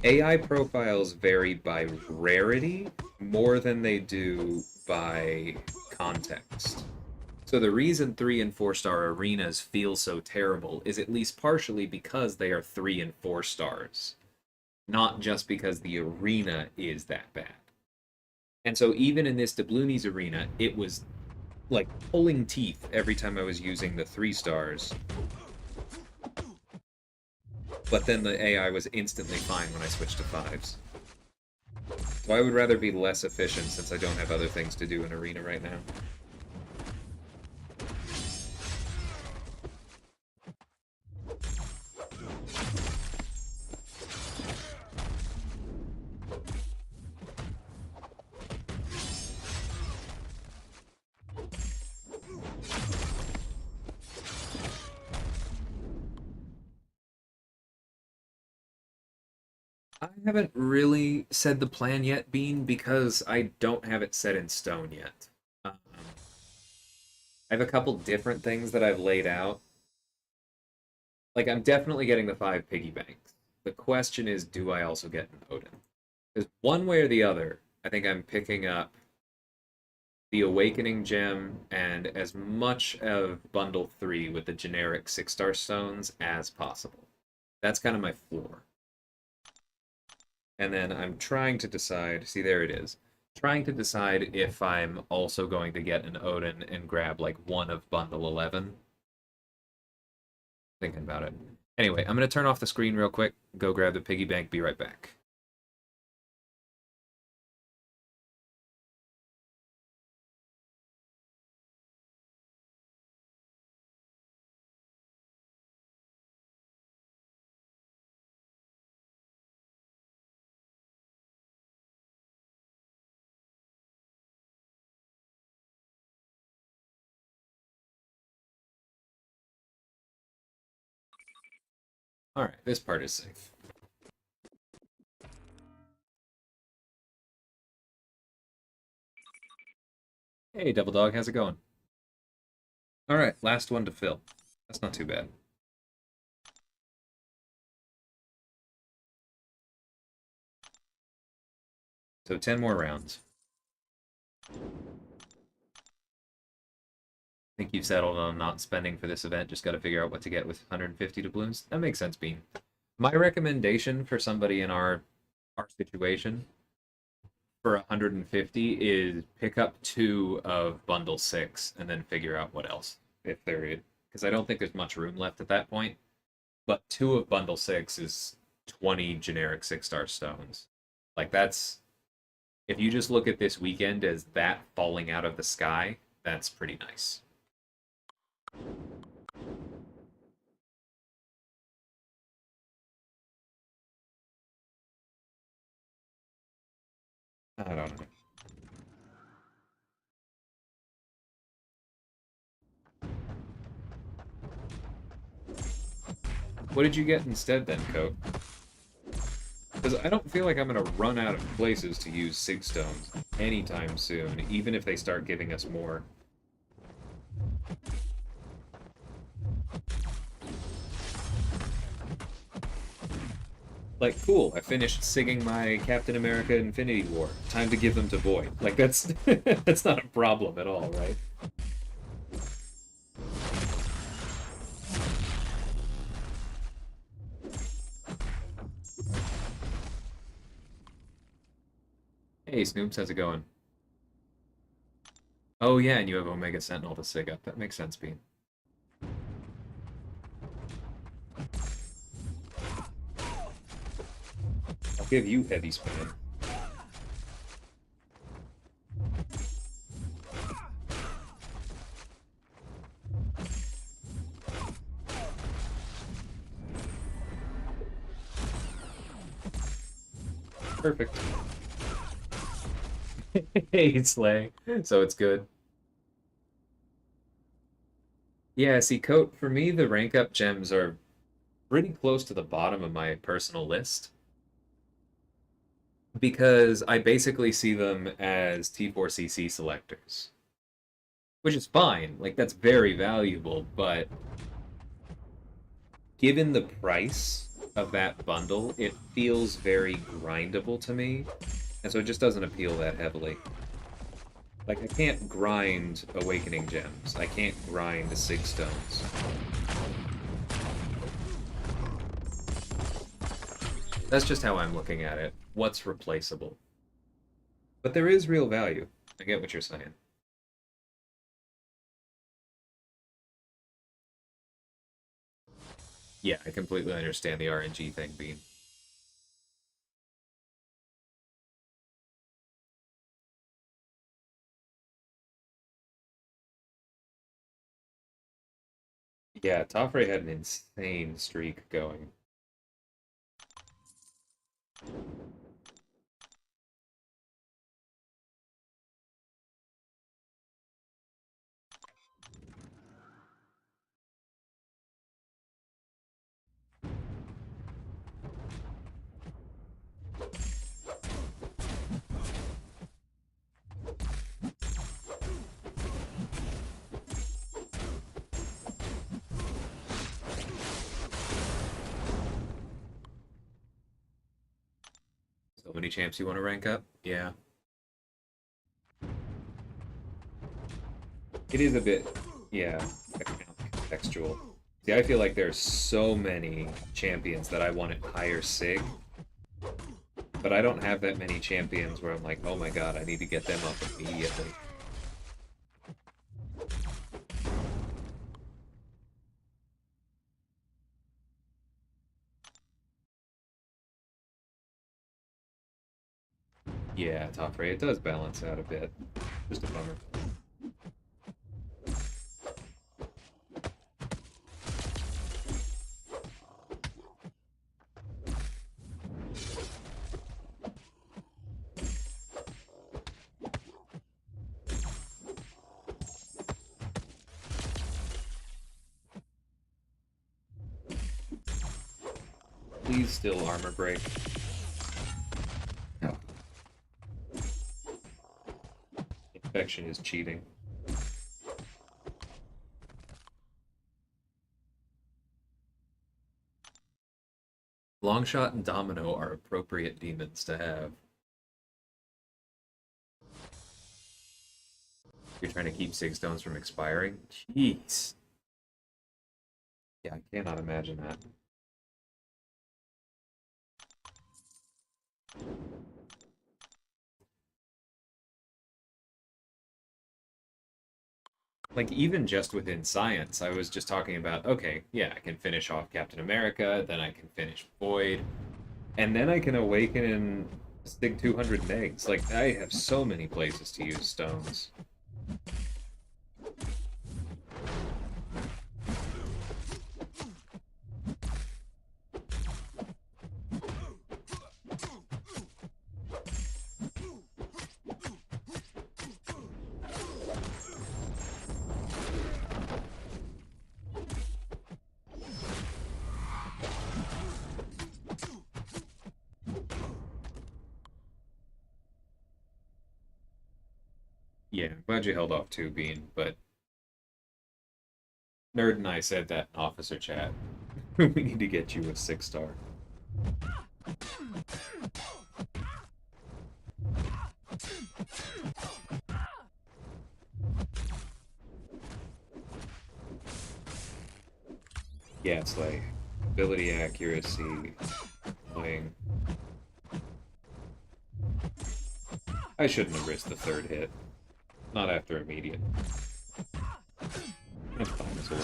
AI profiles vary by rarity more than they do by context. So the reason 3 and 4-star arenas feel so terrible is at least partially because they are 3 and 4 stars. not just because the arena is that bad. And so even in this Doubloonies arena, it was like pulling teeth every time I was using the 3 stars. But then the AI was instantly fine when I switched to 5s. So I would rather be less efficient since I don't have other things to do in arena right now. I haven't really said the plan yet, Bean, because I don't have it set in stone yet. I have a couple different things that I've laid out. Like, I'm definitely getting the 5 piggy banks. The question is, do I also get an Odin? Because one way or the other, I think I'm picking up the Awakening Gem and as much of Bundle 3 with the generic 6-star stones as possible. That's kind of my floor. And then I'm trying to decide, see, there it is. Trying to decide if I'm also going to get an Odin and grab like one of Bundle 11. Thinking about it. Anyway, I'm going to turn off the screen real quick, go grab the piggy bank, be right back. Alright, this part is safe. Hey, Double Dog, how's it going? Alright, last one to fill. That's not too bad. So 10 more rounds. I think you've settled on not spending for this event, just got to figure out what to get with 150 doubloons. That makes sense, Bean. My recommendation for somebody in our situation for 150 is pick up 2 of bundle 6 and then figure out what else if there is, because I don't think there's much room left at that point. But 2 of bundle 6 is 20 generic 6-star stones. Like, that's, if you just look at this weekend as that falling out of the sky, that's pretty nice. I don't know. What did you get instead then, Coat? Because I don't feel like I'm going to run out of places to use Sig Stones anytime soon, even if they start giving us more. Like, cool, I finished sigging my Captain America Infinity War. Time to give them to Void. Like, that's that's not a problem at all, right? Hey, Snoops, how's it going? Oh yeah, and you have Omega Sentinel to sig up. That makes sense, Bean. I'll give you heavy spinning. Perfect. Hey, Slay. So it's good. Yeah, see, Coat, for me, the rank up gems are pretty close to the bottom of my personal list. Because I basically see them as T4CC selectors. Which is fine, like, that's very valuable, but given the price of that bundle, it feels very grindable to me, and so it just doesn't appeal that heavily. Like, I can't grind Awakening Gems. I can't grind the Sig Stones. That's just how I'm looking at it. What's replaceable? But there is real value. I get what you're saying. Yeah, I completely understand the RNG thing being. Yeah, Toffrey had an insane streak going. So many champs you want to rank up? Yeah. It is a bit, yeah, contextual. See, I feel like there's so many champions that I want at higher sig, but I don't have that many champions where I'm like, oh my god, I need to get them up immediately. Yeah, top rate, it does balance out a bit. Just a bummer. Please still armor break. No. Infection is cheating. Longshot and Domino are appropriate demons to have. You're trying to keep Sig Stones from expiring? Jeez. Yeah, I cannot imagine that. Like, even just within science, I was just talking about, okay, yeah, I can finish off Captain America, then I can finish Void, and then I can awaken and stick 200 megs. Like, I have so many places to use stones. Yeah, I'm glad you held off too, Bean, but Nerd and I said that in officer chat. We need to get you a 6-star. Yeah, it's like ability accuracy, wing. I shouldn't have risked the third hit. Not after immediate. That's fine as well.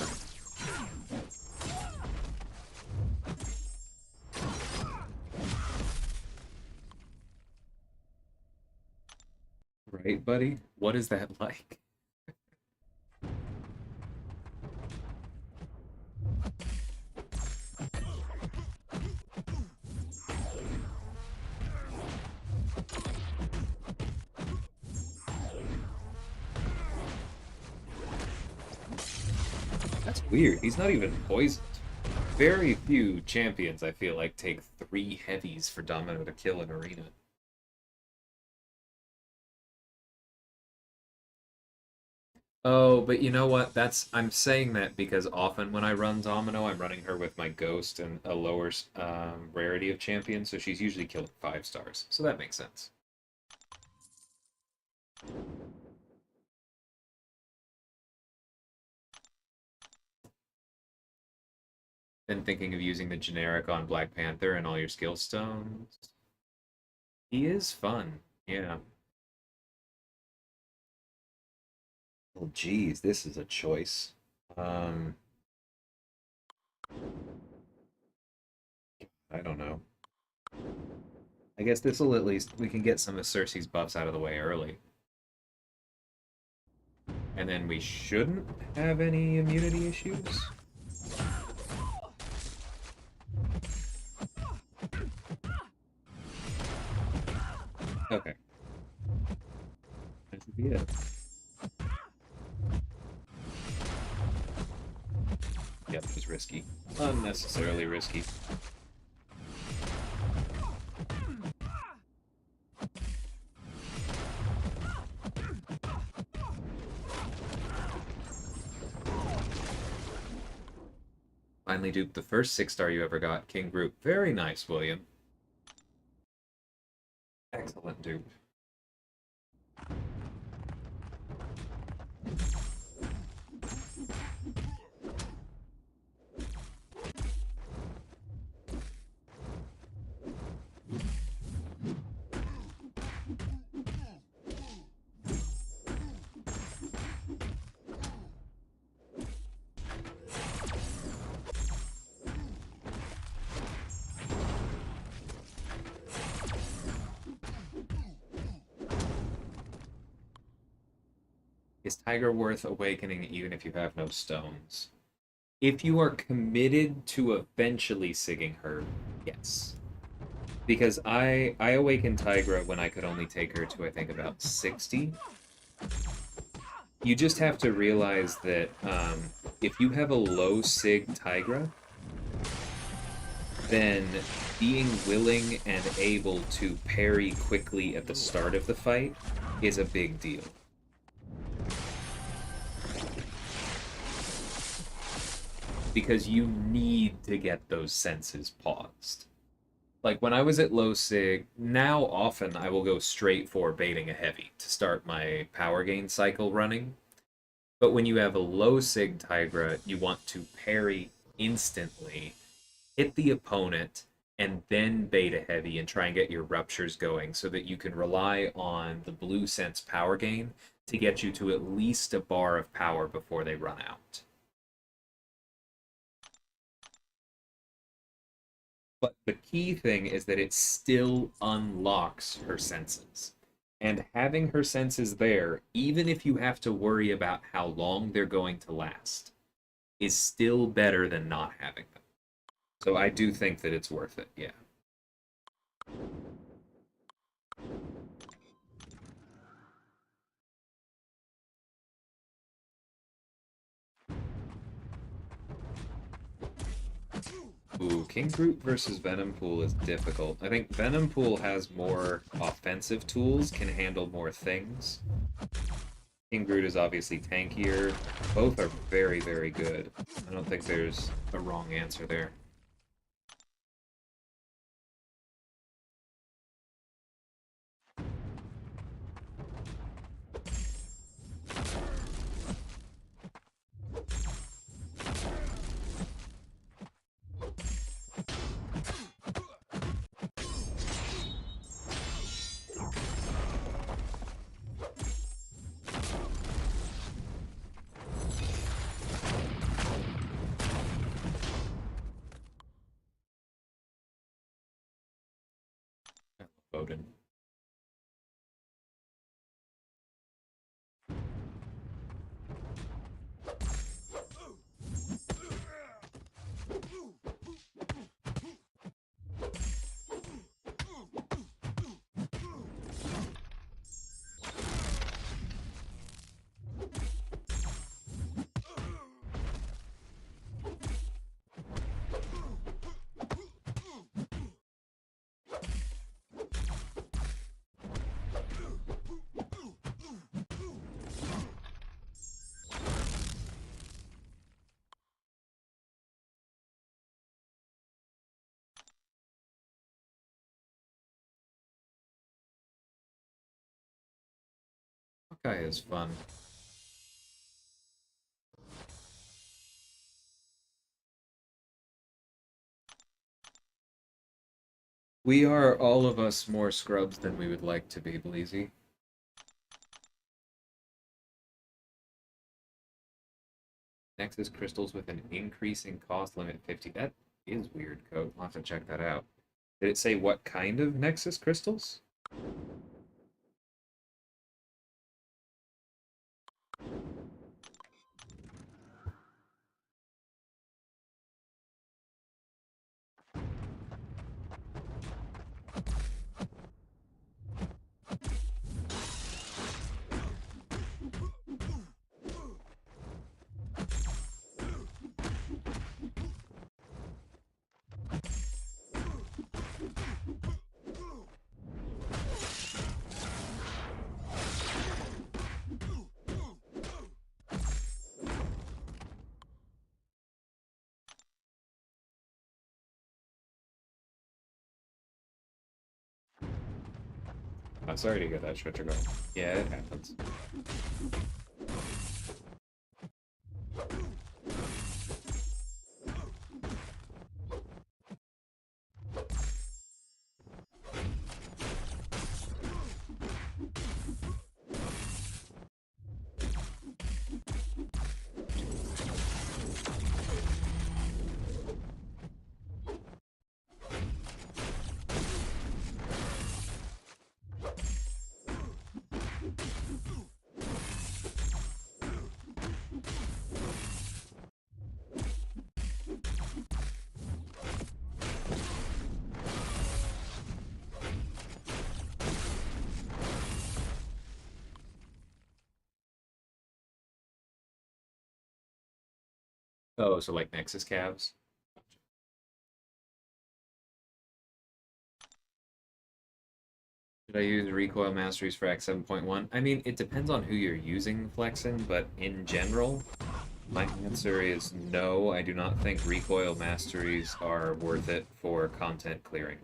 Right, buddy? What is that like? That's weird. He's not even poisoned. Very few champions, I feel like, take 3 heavies for Domino to kill an arena. Oh, but you know what? I'm saying that because often when I run Domino, I'm running her with my Ghost and a lower rarity of champion, so she's usually killing 5-stars. So that makes sense. And thinking of using the generic on Black Panther and all your skill stones. He is fun. Yeah. Well, geez, this is a choice. Um, I don't know. I guess this will at least we can get some of Cersei's buffs out of the way early. And then we shouldn't have any immunity issues. Okay. That should be it. Yep, it was risky. Unnecessarily risky. Finally duped the first 6-star you ever got, King Group. Very nice, William. Excellent dupe. Is Tiger worth awakening even if you have no stones? If you are committed to eventually sigging her, yes. Because I awakened Tigra when I could only take her to I think about 60. You just have to realize that if you have a low sig Tigra, then being willing and able to parry quickly at the start of the fight is a big deal. Because you need to get those senses paused. Like when I was at low sig, now often I will go straight for baiting a heavy to start my power gain cycle running. But when you have a low sig Tigra, you want to parry instantly, hit the opponent, and then bait a heavy and try and get your ruptures going so that you can rely on the blue sense power gain to get you to at least a bar of power before they run out. But the key thing is that it still unlocks her senses. And having her senses there, even if you have to worry about how long they're going to last, is still better than not having them. So I do think that it's worth it, yeah. Ooh, King Groot versus Venom Pool is difficult. I think Venom Pool has more offensive tools, can handle more things. King Groot is obviously tankier. Both are very, very good. I don't think there's a wrong answer there. Bowden. Hawkeye is fun. We are all of us more scrubs than we would like to be, Bleezy. Nexus crystals with an increasing cost limit 50. That is weird code. I'll have to check that out. Did it say what kind of Nexus crystals? I'm sorry to get that stretcher going. Yeah, it happens. Oh, so like Nexus calves? Should I use recoil masteries for X 7.1? I mean, it depends on who you're using flexing, but in general, my answer is no. I do not think recoil masteries are worth it for content clearing.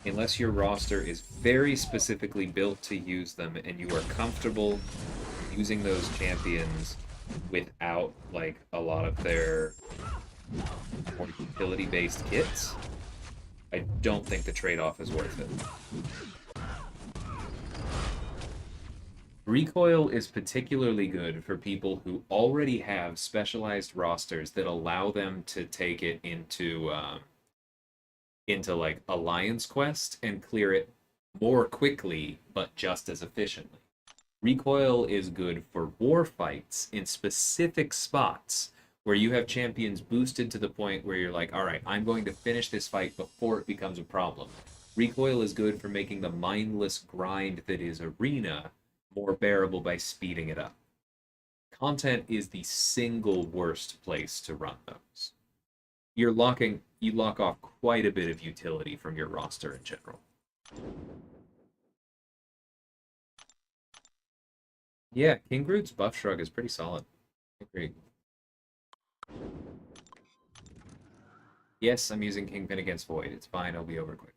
Unless your roster is very specifically built to use them and you are comfortable using those champions without like a lot of their more utility-based kits, I don't think the trade-off is worth it. Recoil is particularly good for people who already have specialized rosters that allow them to take it into like Alliance Quest and clear it more quickly, but just as efficiently. Recoil is good for war fights in specific spots where you have champions boosted to the point where you're like, all right, I'm going to finish this fight before it becomes a problem. Recoil is good for making the mindless grind that is Arena more bearable by speeding it up. Content is the single worst place to run those. You lock off quite a bit of utility from your roster in general. Yeah, King Groot's buff shrug is pretty solid. Agreed. Yes, I'm using Kingpin against Void. It's fine, it'll be over quick.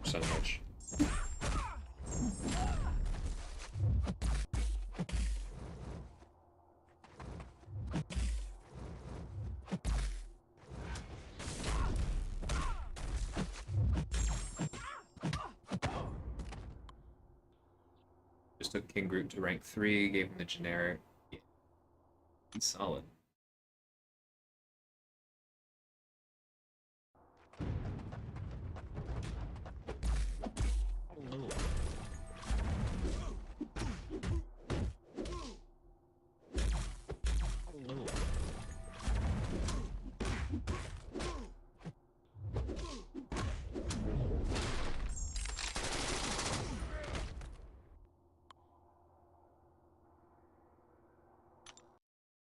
So much. Just took King Groot to rank 3, gave him the generic. Yeah, he's solid.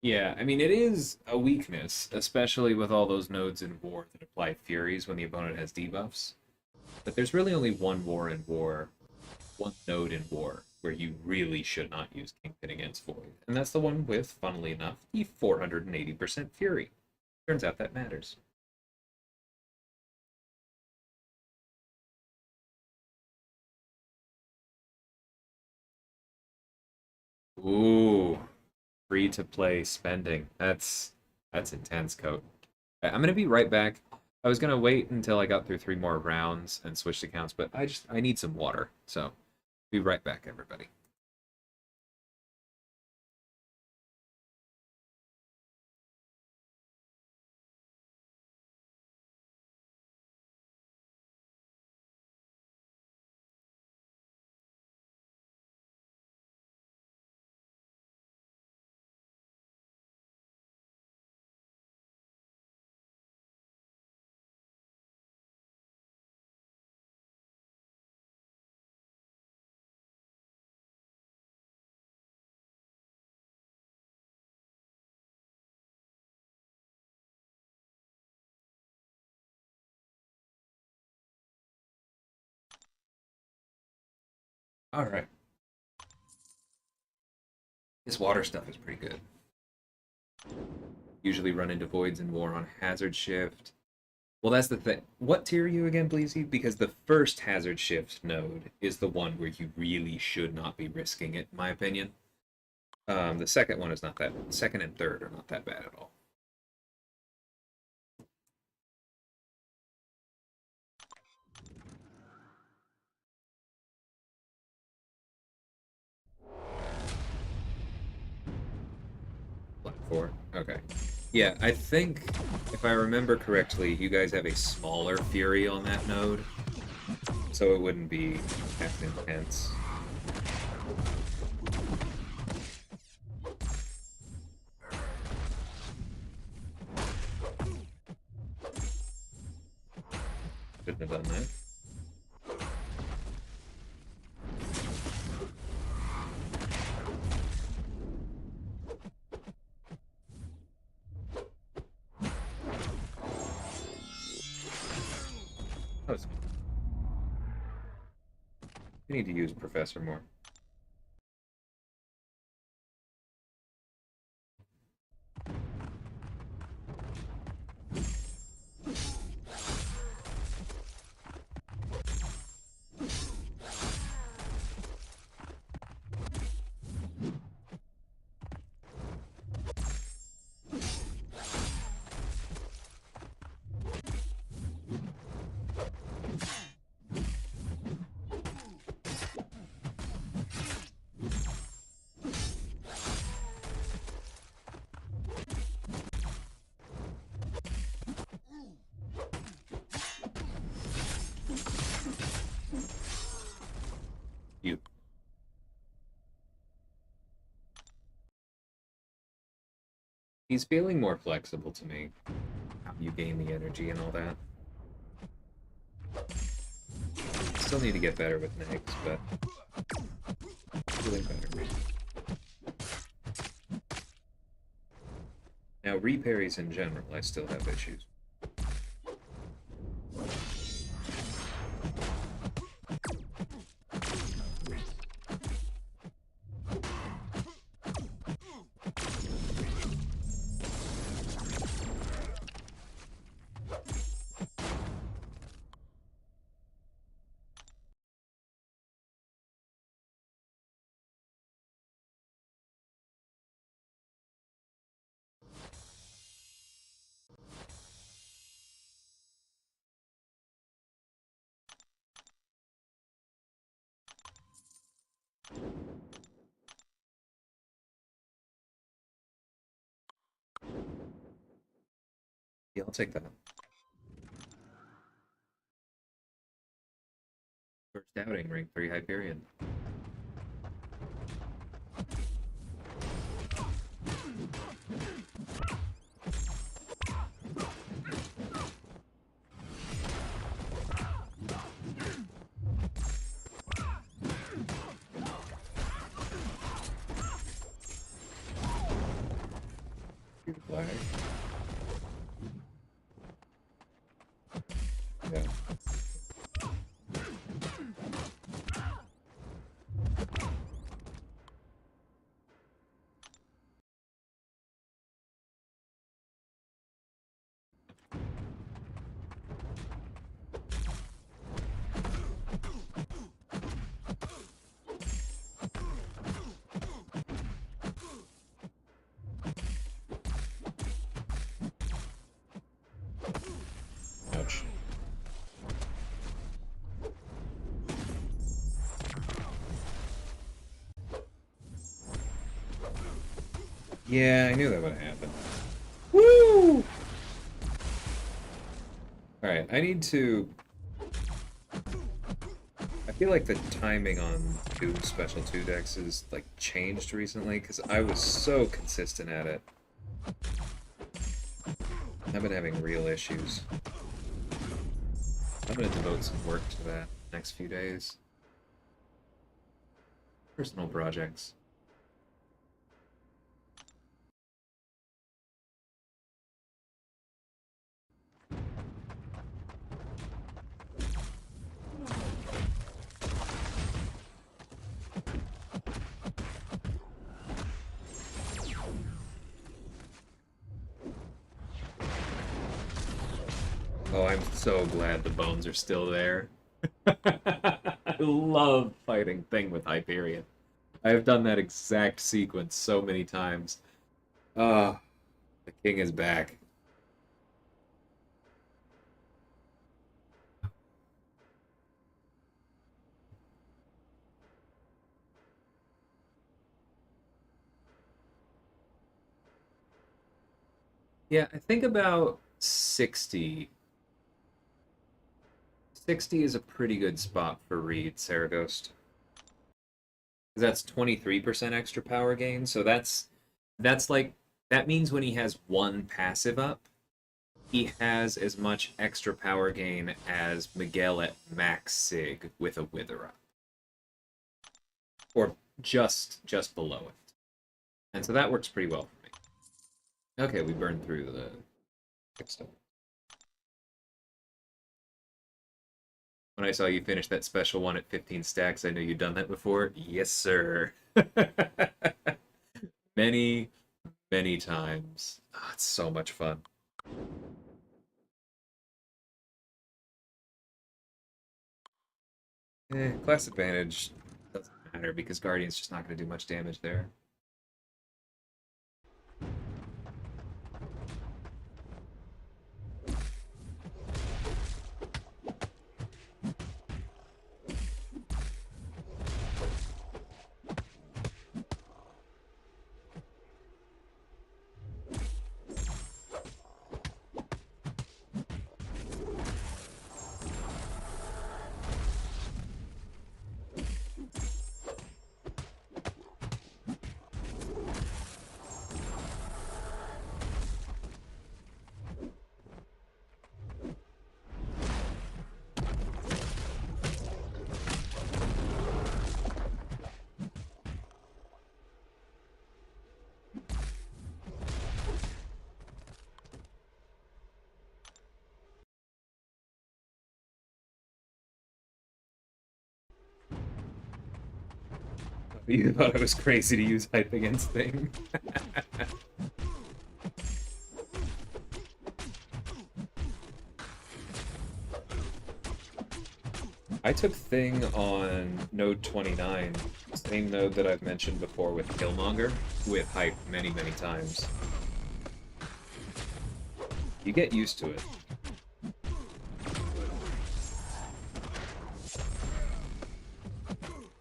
Yeah, I mean, it is a weakness, especially with all those nodes in War that apply Furies when the opponent has debuffs. But there's really only one node in War, where you really should not use Kingpin against Void. And that's the one with, funnily enough, the 480% Fury. Turns out that matters. Ooh, free to play spending. That's intense, Coat. I'm gonna be right back. I was gonna wait until I got through 3 more rounds and switched accounts, but I need some water. So be right back, everybody. All right. This water stuff is pretty good. Usually run into voids in War on Hazard Shift. Well, that's the thing. What tier are you again, Bleezy? Because the first Hazard Shift node is the one where you really should not be risking it, in my opinion. The second one is not that. Second and third are not that bad at all. Black 4? Okay. Yeah, I think, if I remember correctly, you guys have a smaller Fury on that node, so it wouldn't be as intense. Shouldn't have done that. Oh, we need to use Professor more. You. He's feeling more flexible to me. How you gain the energy and all that. Still need to get better with Negs, but feeling better. Now, reparries in general, I still have issues. Yeah, I'll take that. First outing, rank 3 Hyperion. Yeah, I knew that would happen. Woo! Alright, I need to... I feel like the timing on Doom Special 2 decks is, like, changed recently, because I was so consistent at it. I've been having real issues. I'm gonna devote some work to that next few days. Personal projects. Oh, I'm so glad the bones are still there. I love fighting Thing with Hyperion. I have done that exact sequence so many times. Ah, the king is back. Yeah, I think about 60. 60 is a pretty good spot for Reed, Saragost. That's 23% extra power gain, so that's like that means when he has one passive up, he has as much extra power gain as Miguel at max sig with a wither up. Or just below it. And so that works pretty well for me. Okay, we burned through the stuff. When I saw you finish that special one at 15 stacks, I knew you'd done that before. Yes, sir. Many, many times. Oh, it's so much fun. Class advantage doesn't matter because Guardian's just not going to do much damage there. You thought it was crazy to use hype against Thing. I took Thing on node 29, same node that I've mentioned before with Killmonger, with hype many, many times. You get used to it.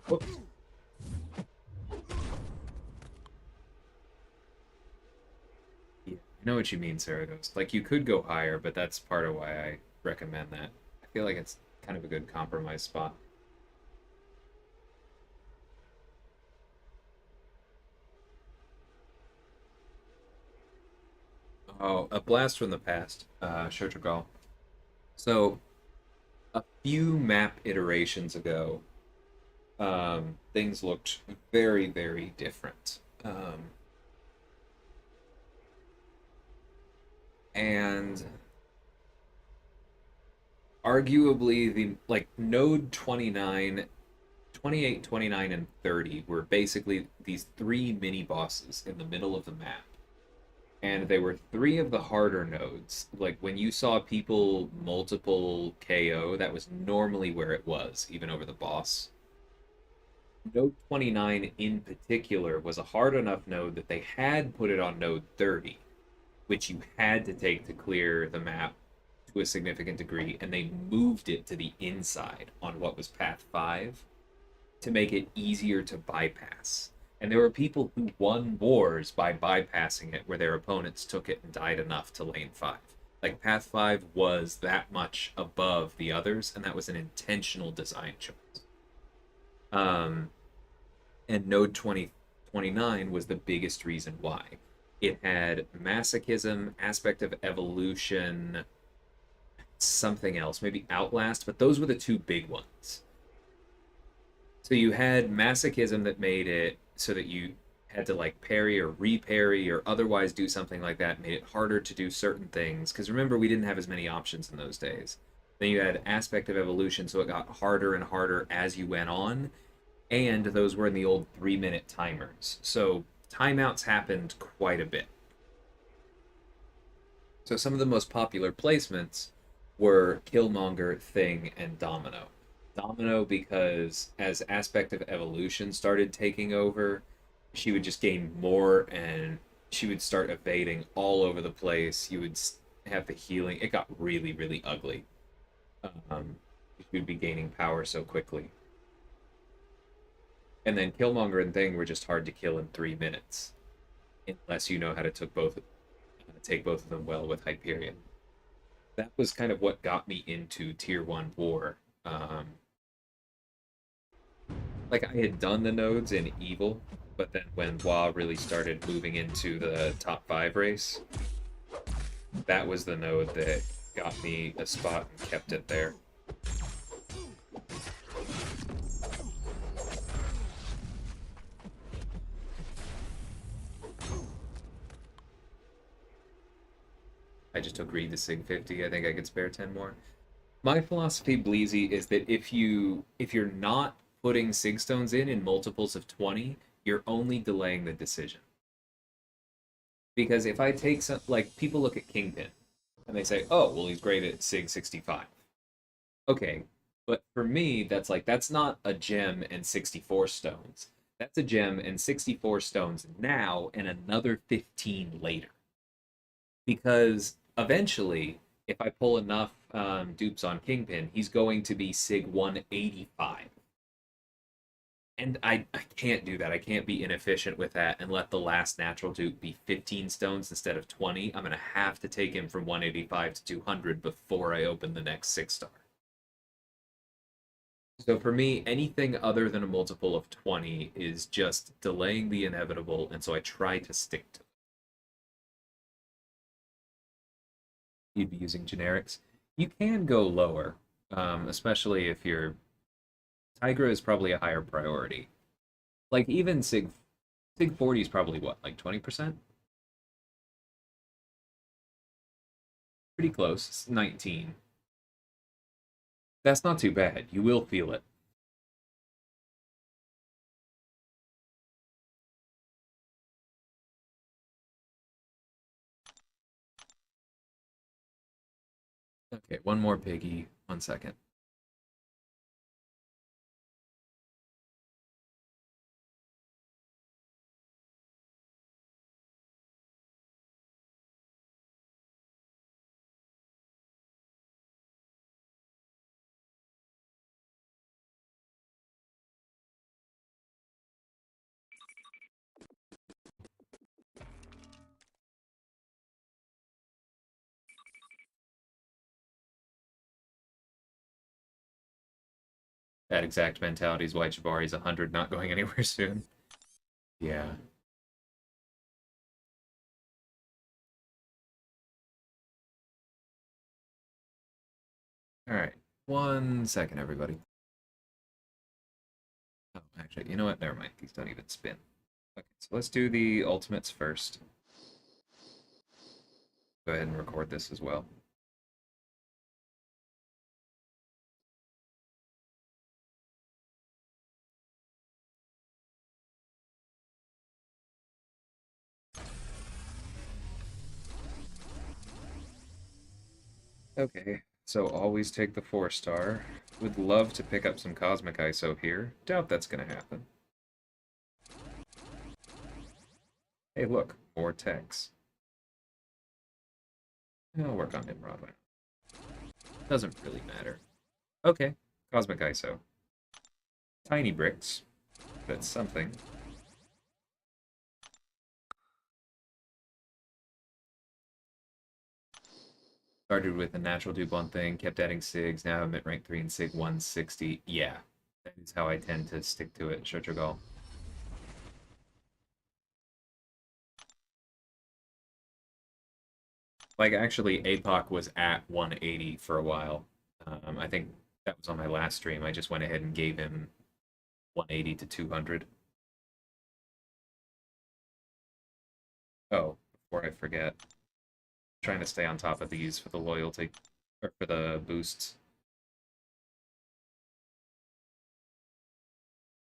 Whoops. Yeah, I know what you mean, Sarados. Like, you could go higher, but that's part of why I recommend that. I feel like it's kind of a good compromise spot. Oh, a blast from the past, Shotragal. So, a few map iterations ago, things looked very, very different. And arguably, the like node 29, 28, 29, and 30 were basically these three mini bosses in the middle of the map. And they were three of the harder nodes. Like when you saw people multiple KO, that was normally where it was, even over the boss. Node 29 in particular was a hard enough node that they had put it on node 30, which you had to take to clear the map to a significant degree, and they moved it to the inside on what was path 5 to make it easier to bypass. And there were people who won wars by bypassing it, where their opponents took it and died enough to lane 5. Like, Path 5 was that much above the others, and that was an intentional design choice. Um, and Node 2029 was the biggest reason why. It had masochism, aspect of evolution, something else, maybe Outlast, but those were the two big ones. So you had masochism that made it so that you had to like parry or reparry or otherwise do something like that, made it harder to do certain things. Because remember, we didn't have as many options in those days. Then you had aspect of evolution, so it got harder and harder as you went on. And those were in the old 3-minute timers. So timeouts happened quite a bit. So some of the most popular placements were Killmonger, Thing, and Domino. Domino because as aspect of evolution started taking over, she would just gain more and she would start evading all over the place. You would have the healing. It got really, really ugly. She would be gaining power so quickly. And then Killmonger and Thing were just hard to kill in 3 minutes, unless you know how to take both of them well with Hyperion. That was kind of what got me into Tier 1 War. Like, I had done the nodes in Evil, but then when WoW really started moving into the top 5 race, that was the node that got me a spot and kept it there. I just took Reed to Sig 50. I think I could spare 10 more. My philosophy, Bleezy, is that if you're not putting Sig Stones in multiples of 20, you're only delaying the decision. Because if I take some, like, people look at Kingpin and they say, oh, well, he's great at Sig 65. Okay, but for me, that's not a gem and 64 stones. That's a gem and 64 stones now and another 15 later. Because eventually, if I pull enough dupes on Kingpin, he's going to be Sig 185. And I can't do that. I can't be inefficient with that and let the last natural dupe be 15 stones instead of 20. I'm going to have to take him from 185 to 200 before I open the next 6-star. So for me, anything other than a multiple of 20 is just delaying the inevitable, and so I try to stick to it. You'd be using generics. You can go lower, especially if your Tigra is probably a higher priority. Like even Sig 40 is probably what, like 20%? Pretty close. It's 19. That's not too bad. You will feel it. Okay, one more piggy. 1 second. That exact mentality is why Jabari's 100 not going anywhere soon. Yeah. All right. 1 second, everybody. Oh, actually, you know what? Never mind. These don't even spin. Okay, so let's do the ultimates first. Go ahead and record this as well. Okay, so always take the 4-star. Would love to pick up some Cosmic ISO here. Doubt that's gonna happen. Hey, look, more techs. I'll work on Nimrod. Doesn't really matter. Okay, Cosmic ISO. Tiny bricks. That's something. Started with a natural Dublon thing, kept adding SIGs, now I'm at rank 3 and SIG 160. Yeah, that is how I tend to stick to it, Shotrogal. Like, actually, APOC was at 180 for a while. I think that was on my last stream. I just went ahead and gave him 180 to 200. Oh, before I forget, I'm trying to stay on top of these for the loyalty, or for the boosts.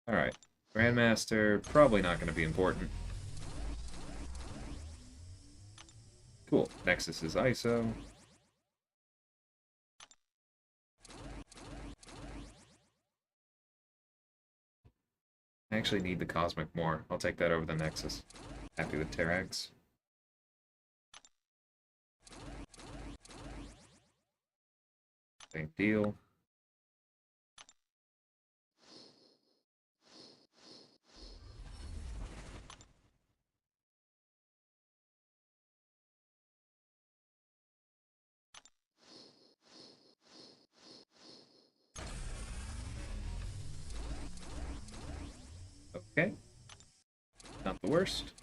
Alright, Grandmaster, probably not going to be important. Cool, Nexus is ISO. I actually need the Cosmic more. I'll take that over the Nexus. Happy with Terrax. Same deal. Okay. Not the worst.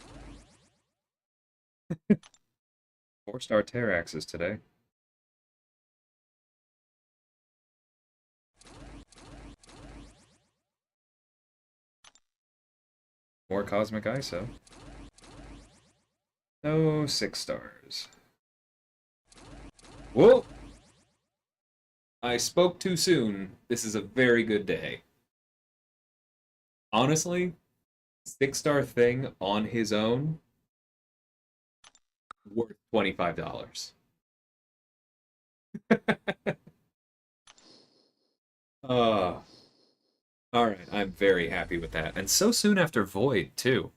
4-star Terraxes today. More Cosmic ISO. No 6 stars. Whoa! I spoke too soon. This is a very good day. Honestly, 6-star thing on his own, worth $25. uh, Alright, I'm very happy with that. And so soon after Void, too.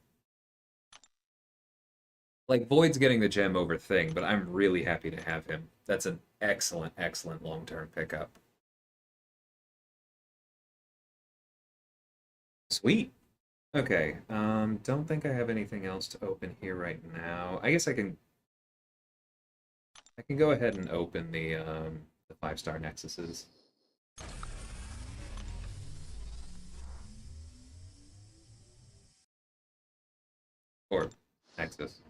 Like, Void's getting the gem over Thing, but I'm really happy to have him. That's an excellent, excellent long-term pickup. Sweet. Okay, don't think I have anything else to open here right now. I guess I can go ahead and open the 5-star Nexuses. Or Nexus.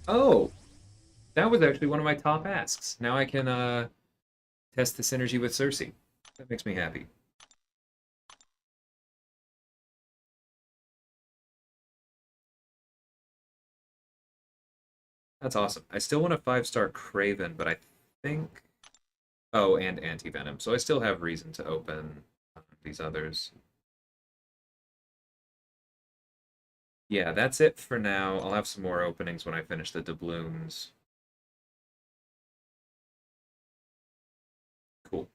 Oh, that was actually one of my top asks. Now I can test the synergy with Cersei. That makes me happy. That's awesome. I still want a 5-star Craven, but I think... Oh, and Anti-Venom. So I still have reason to open these others. Yeah, that's it for now. I'll have some more openings when I finish the doubloons. Cool.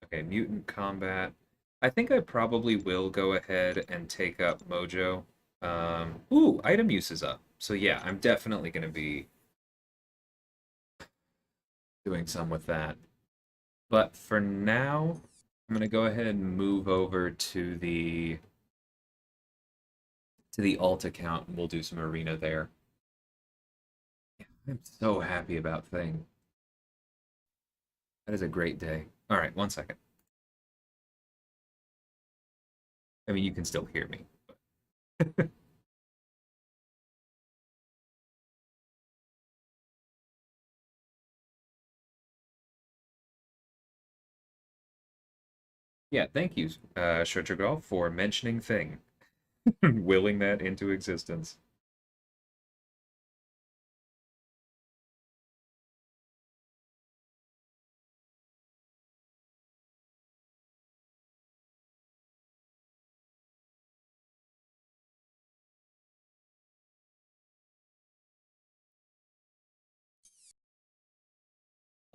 Okay, Mutant Combat. I think I probably will go ahead and take up Mojo. Ooh, item use is up. So yeah, I'm definitely going to be doing some with that. But for now, I'm going to go ahead and move over to the alt account and we'll do some arena there. I'm so happy about Thing. That is a great day. All right, 1 second. I mean, you can still hear me. Yeah, thank you, Shurtragol, for mentioning Thing. Willing that into existence.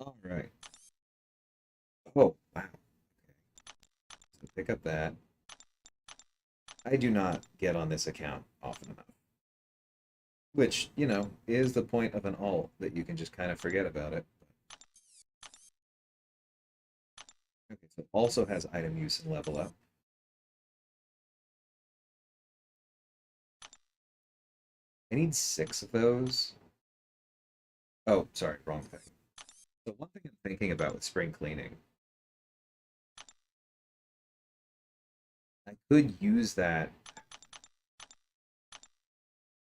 All right. Oh, wow. So pick up that. I do not get on this account often enough. Which, you know, is the point of an alt, that you can just kind of forget about it. Okay, so it also has item use and level up. I need 6 of those. Oh, sorry, wrong thing. So one thing I'm thinking about with spring cleaning, I could use that.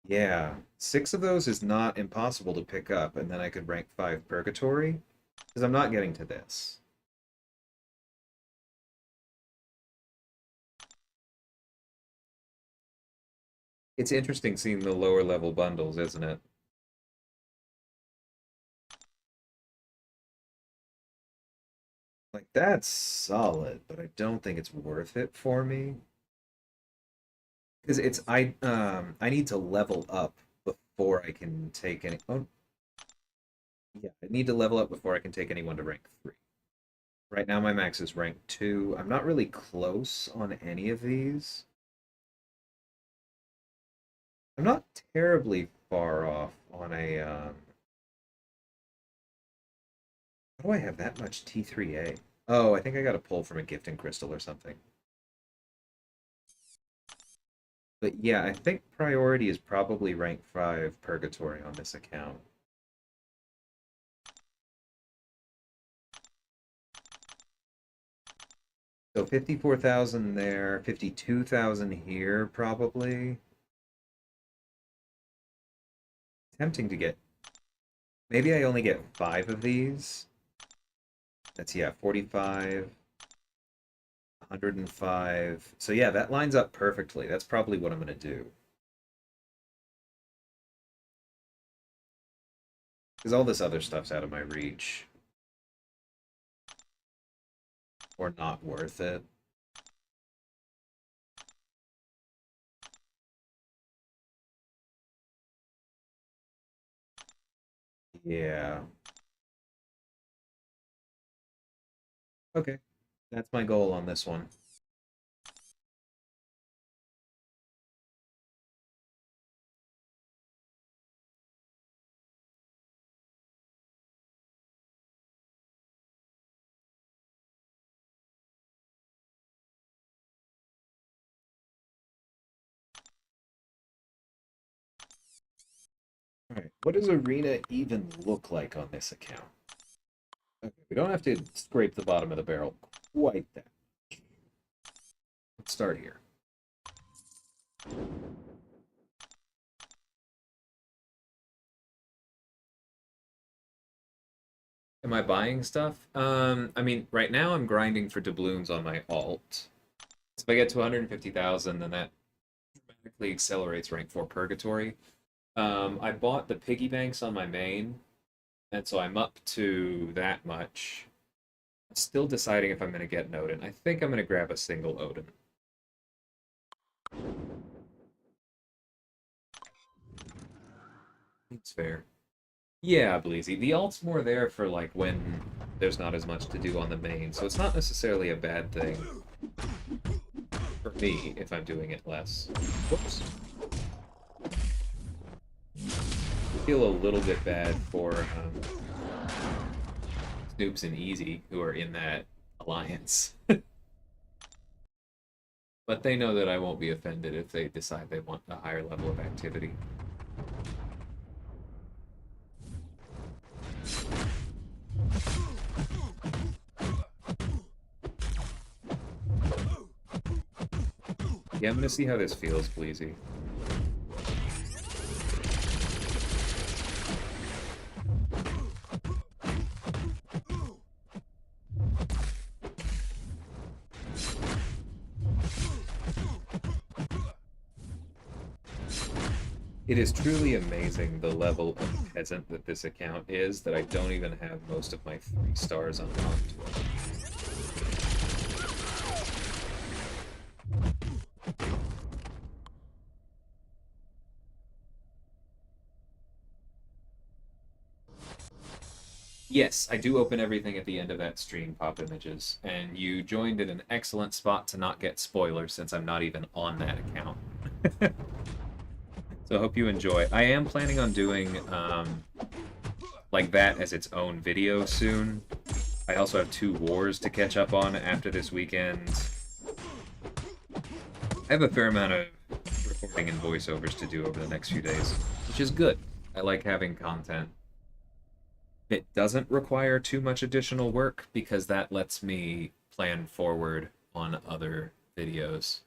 Yeah, 6 of those is not impossible to pick up, and then I could rank 5 Purgatory, because I'm not getting to this. It's interesting seeing the lower level bundles, isn't it? Like, that's solid, but I don't think it's worth it for me. Because I need to level up before I can take any. Oh, yeah, I need to level up before I can take anyone to rank 3. Right now my max is rank 2. I'm not really close on any of these. I'm not terribly far off on a how do I have that much T3A? Oh, I think I got a pull from a gifting crystal or something. But yeah, I think priority is probably rank 5 Purgatory on this account. So 54,000 there, 52,000 here, probably. Tempting to get... Maybe I only get 5 of these. That's, yeah, 45, 105. So yeah, that lines up perfectly. That's probably what I'm going to do. Because all this other stuff's out of my reach. Or not worth it. Yeah. Okay. That's my goal on this one. Alright, what does Arena even look like on this account? Okay, we don't have to scrape the bottom of the barrel quite that much. Let's start here. Am I buying stuff? I mean, right now I'm grinding for doubloons on my alt. So if I get to 150,000, then that dramatically accelerates rank 4 Purgatory. I bought the piggy banks on my main, and so I'm up to that much. I'm still deciding if I'm going to get an Odin. I think I'm going to grab a single Odin. It's fair. Yeah, Bleezy. The alt's more there for like when there's not as much to do on the main, so it's not necessarily a bad thing for me if I'm doing it less. Whoops. I feel a little bit bad for Snoops and Easy, who are in that alliance. But they know that I won't be offended if they decide they want a higher level of activity. Yeah, I'm gonna see how this feels, Bleezy. It is truly amazing the level of peasant that this account is that I don't even have most of my 3 stars unlocked. Yes, I do open everything at the end of that stream, Pop Images, and you joined in an excellent spot to not get spoilers since I'm not even on that account. So I hope you enjoy. I am planning on doing like that as its own video soon. I also have 2 wars to catch up on after this weekend. I have a fair amount of recording and voiceovers to do over the next few days, which is good. I like having content. It doesn't require too much additional work because that lets me plan forward on other videos.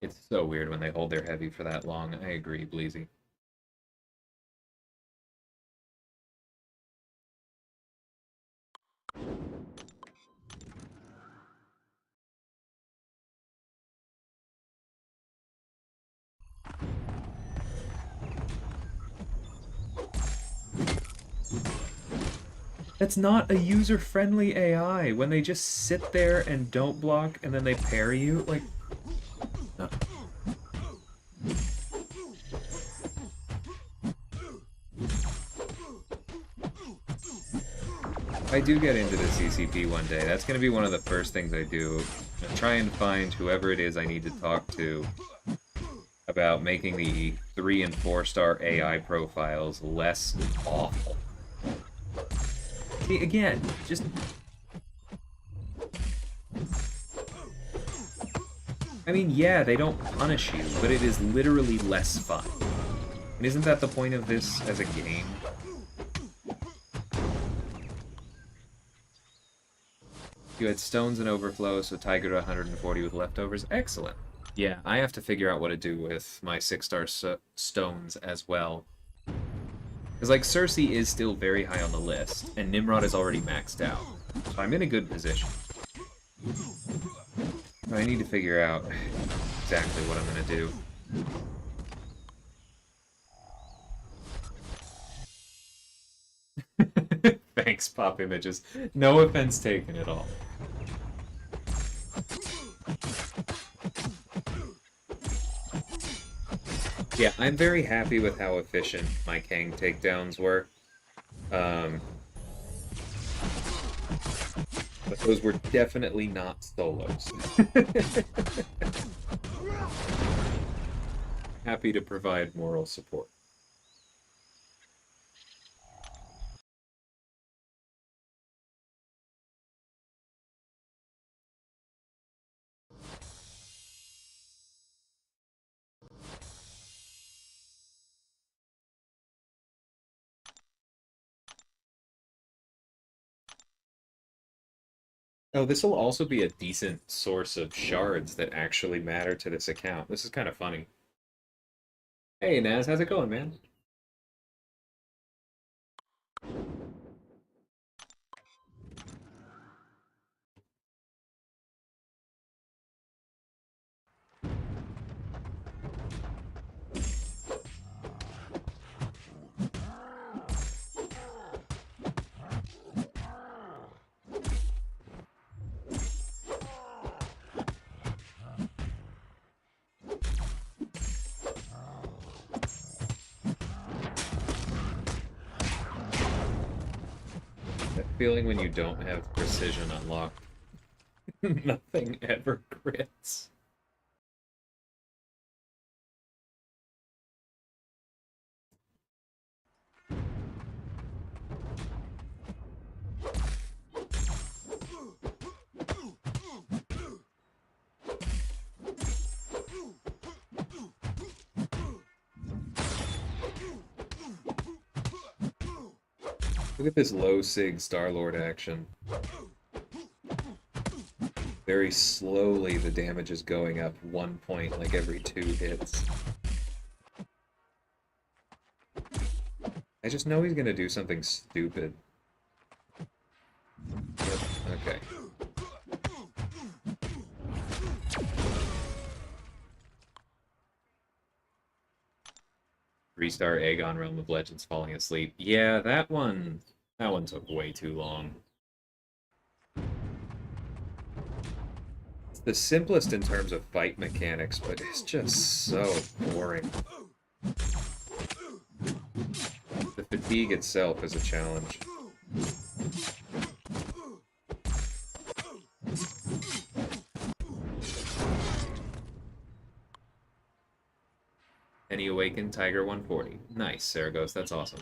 It's so weird when they hold their heavy for that long. I agree, Bleezy. That's not a user-friendly AI when they just sit there and don't block and then they parry you. Like, no. I do get into the CCP one day. That's going to be one of the first things I do. I try and find whoever it is I need to talk to about making the 3- and 4-star AI profiles less awful. See, again, just... I mean, yeah, they don't punish you, but it is literally less fun. And isn't that the point of this as a game? You had stones and overflow, so Tiger to 140 with leftovers. Excellent. Yeah, I have to figure out what to do with my 6-star stones as well. Because, like, Cersei is still very high on the list, and Nimrod is already maxed out. So I'm in a good position. But I need to figure out exactly what I'm going to do. Thanks, Pop Images. No offense taken at all. Yeah, I'm very happy with how efficient my Kang takedowns were. But those were definitely not solos. Happy to provide moral support. Oh, this will also be a decent source of shards that actually matter to this account. This is kind of funny. Hey, Naz, how's it going, man? That feeling when you don't have precision unlocked. Nothing ever crits. Look at this low sig Star-Lord action. Very slowly the damage is going up 1 point like every 2 hits. I just know he's gonna do something stupid. Yep, okay. Three-star Aegon Realm of Legends falling asleep. Yeah, that one took way too long. It's the simplest in terms of fight mechanics, but it's just so boring. The fatigue itself is a challenge. Awakened Tiger 140. Nice, Saragos. That's awesome.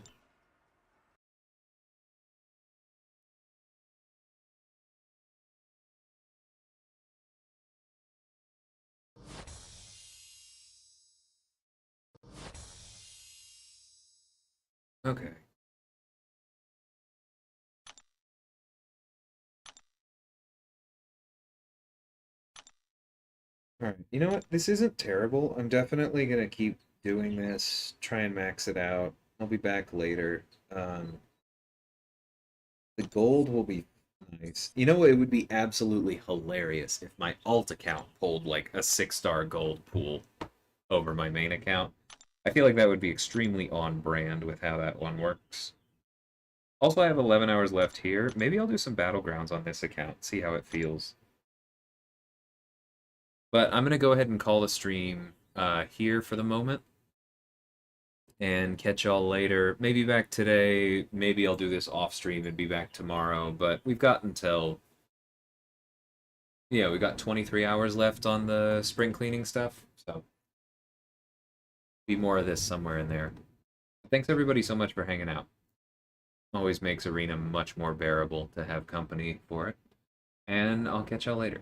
Okay. Alright, you know what? This isn't terrible. I'm definitely gonna keep doing this, try and max it out. I'll be back later. The gold will be nice. You know what? It would be absolutely hilarious if my alt account pulled like a 6-star gold pool over my main account. I feel like that would be extremely on brand with how that one works. Also, I have 11 hours left here. Maybe I'll do some battlegrounds on this account, see how it feels. But I'm going to go ahead and call the stream here for the moment and catch y'all later. Maybe back today. Maybe I'll do this off stream and be back tomorrow. But we've got until, yeah, we got 23 hours left on the spring cleaning stuff. So be more of this somewhere in there. Thanks everybody so much for hanging out. Always makes Arena much more bearable to have company for it. And I'll catch y'all later.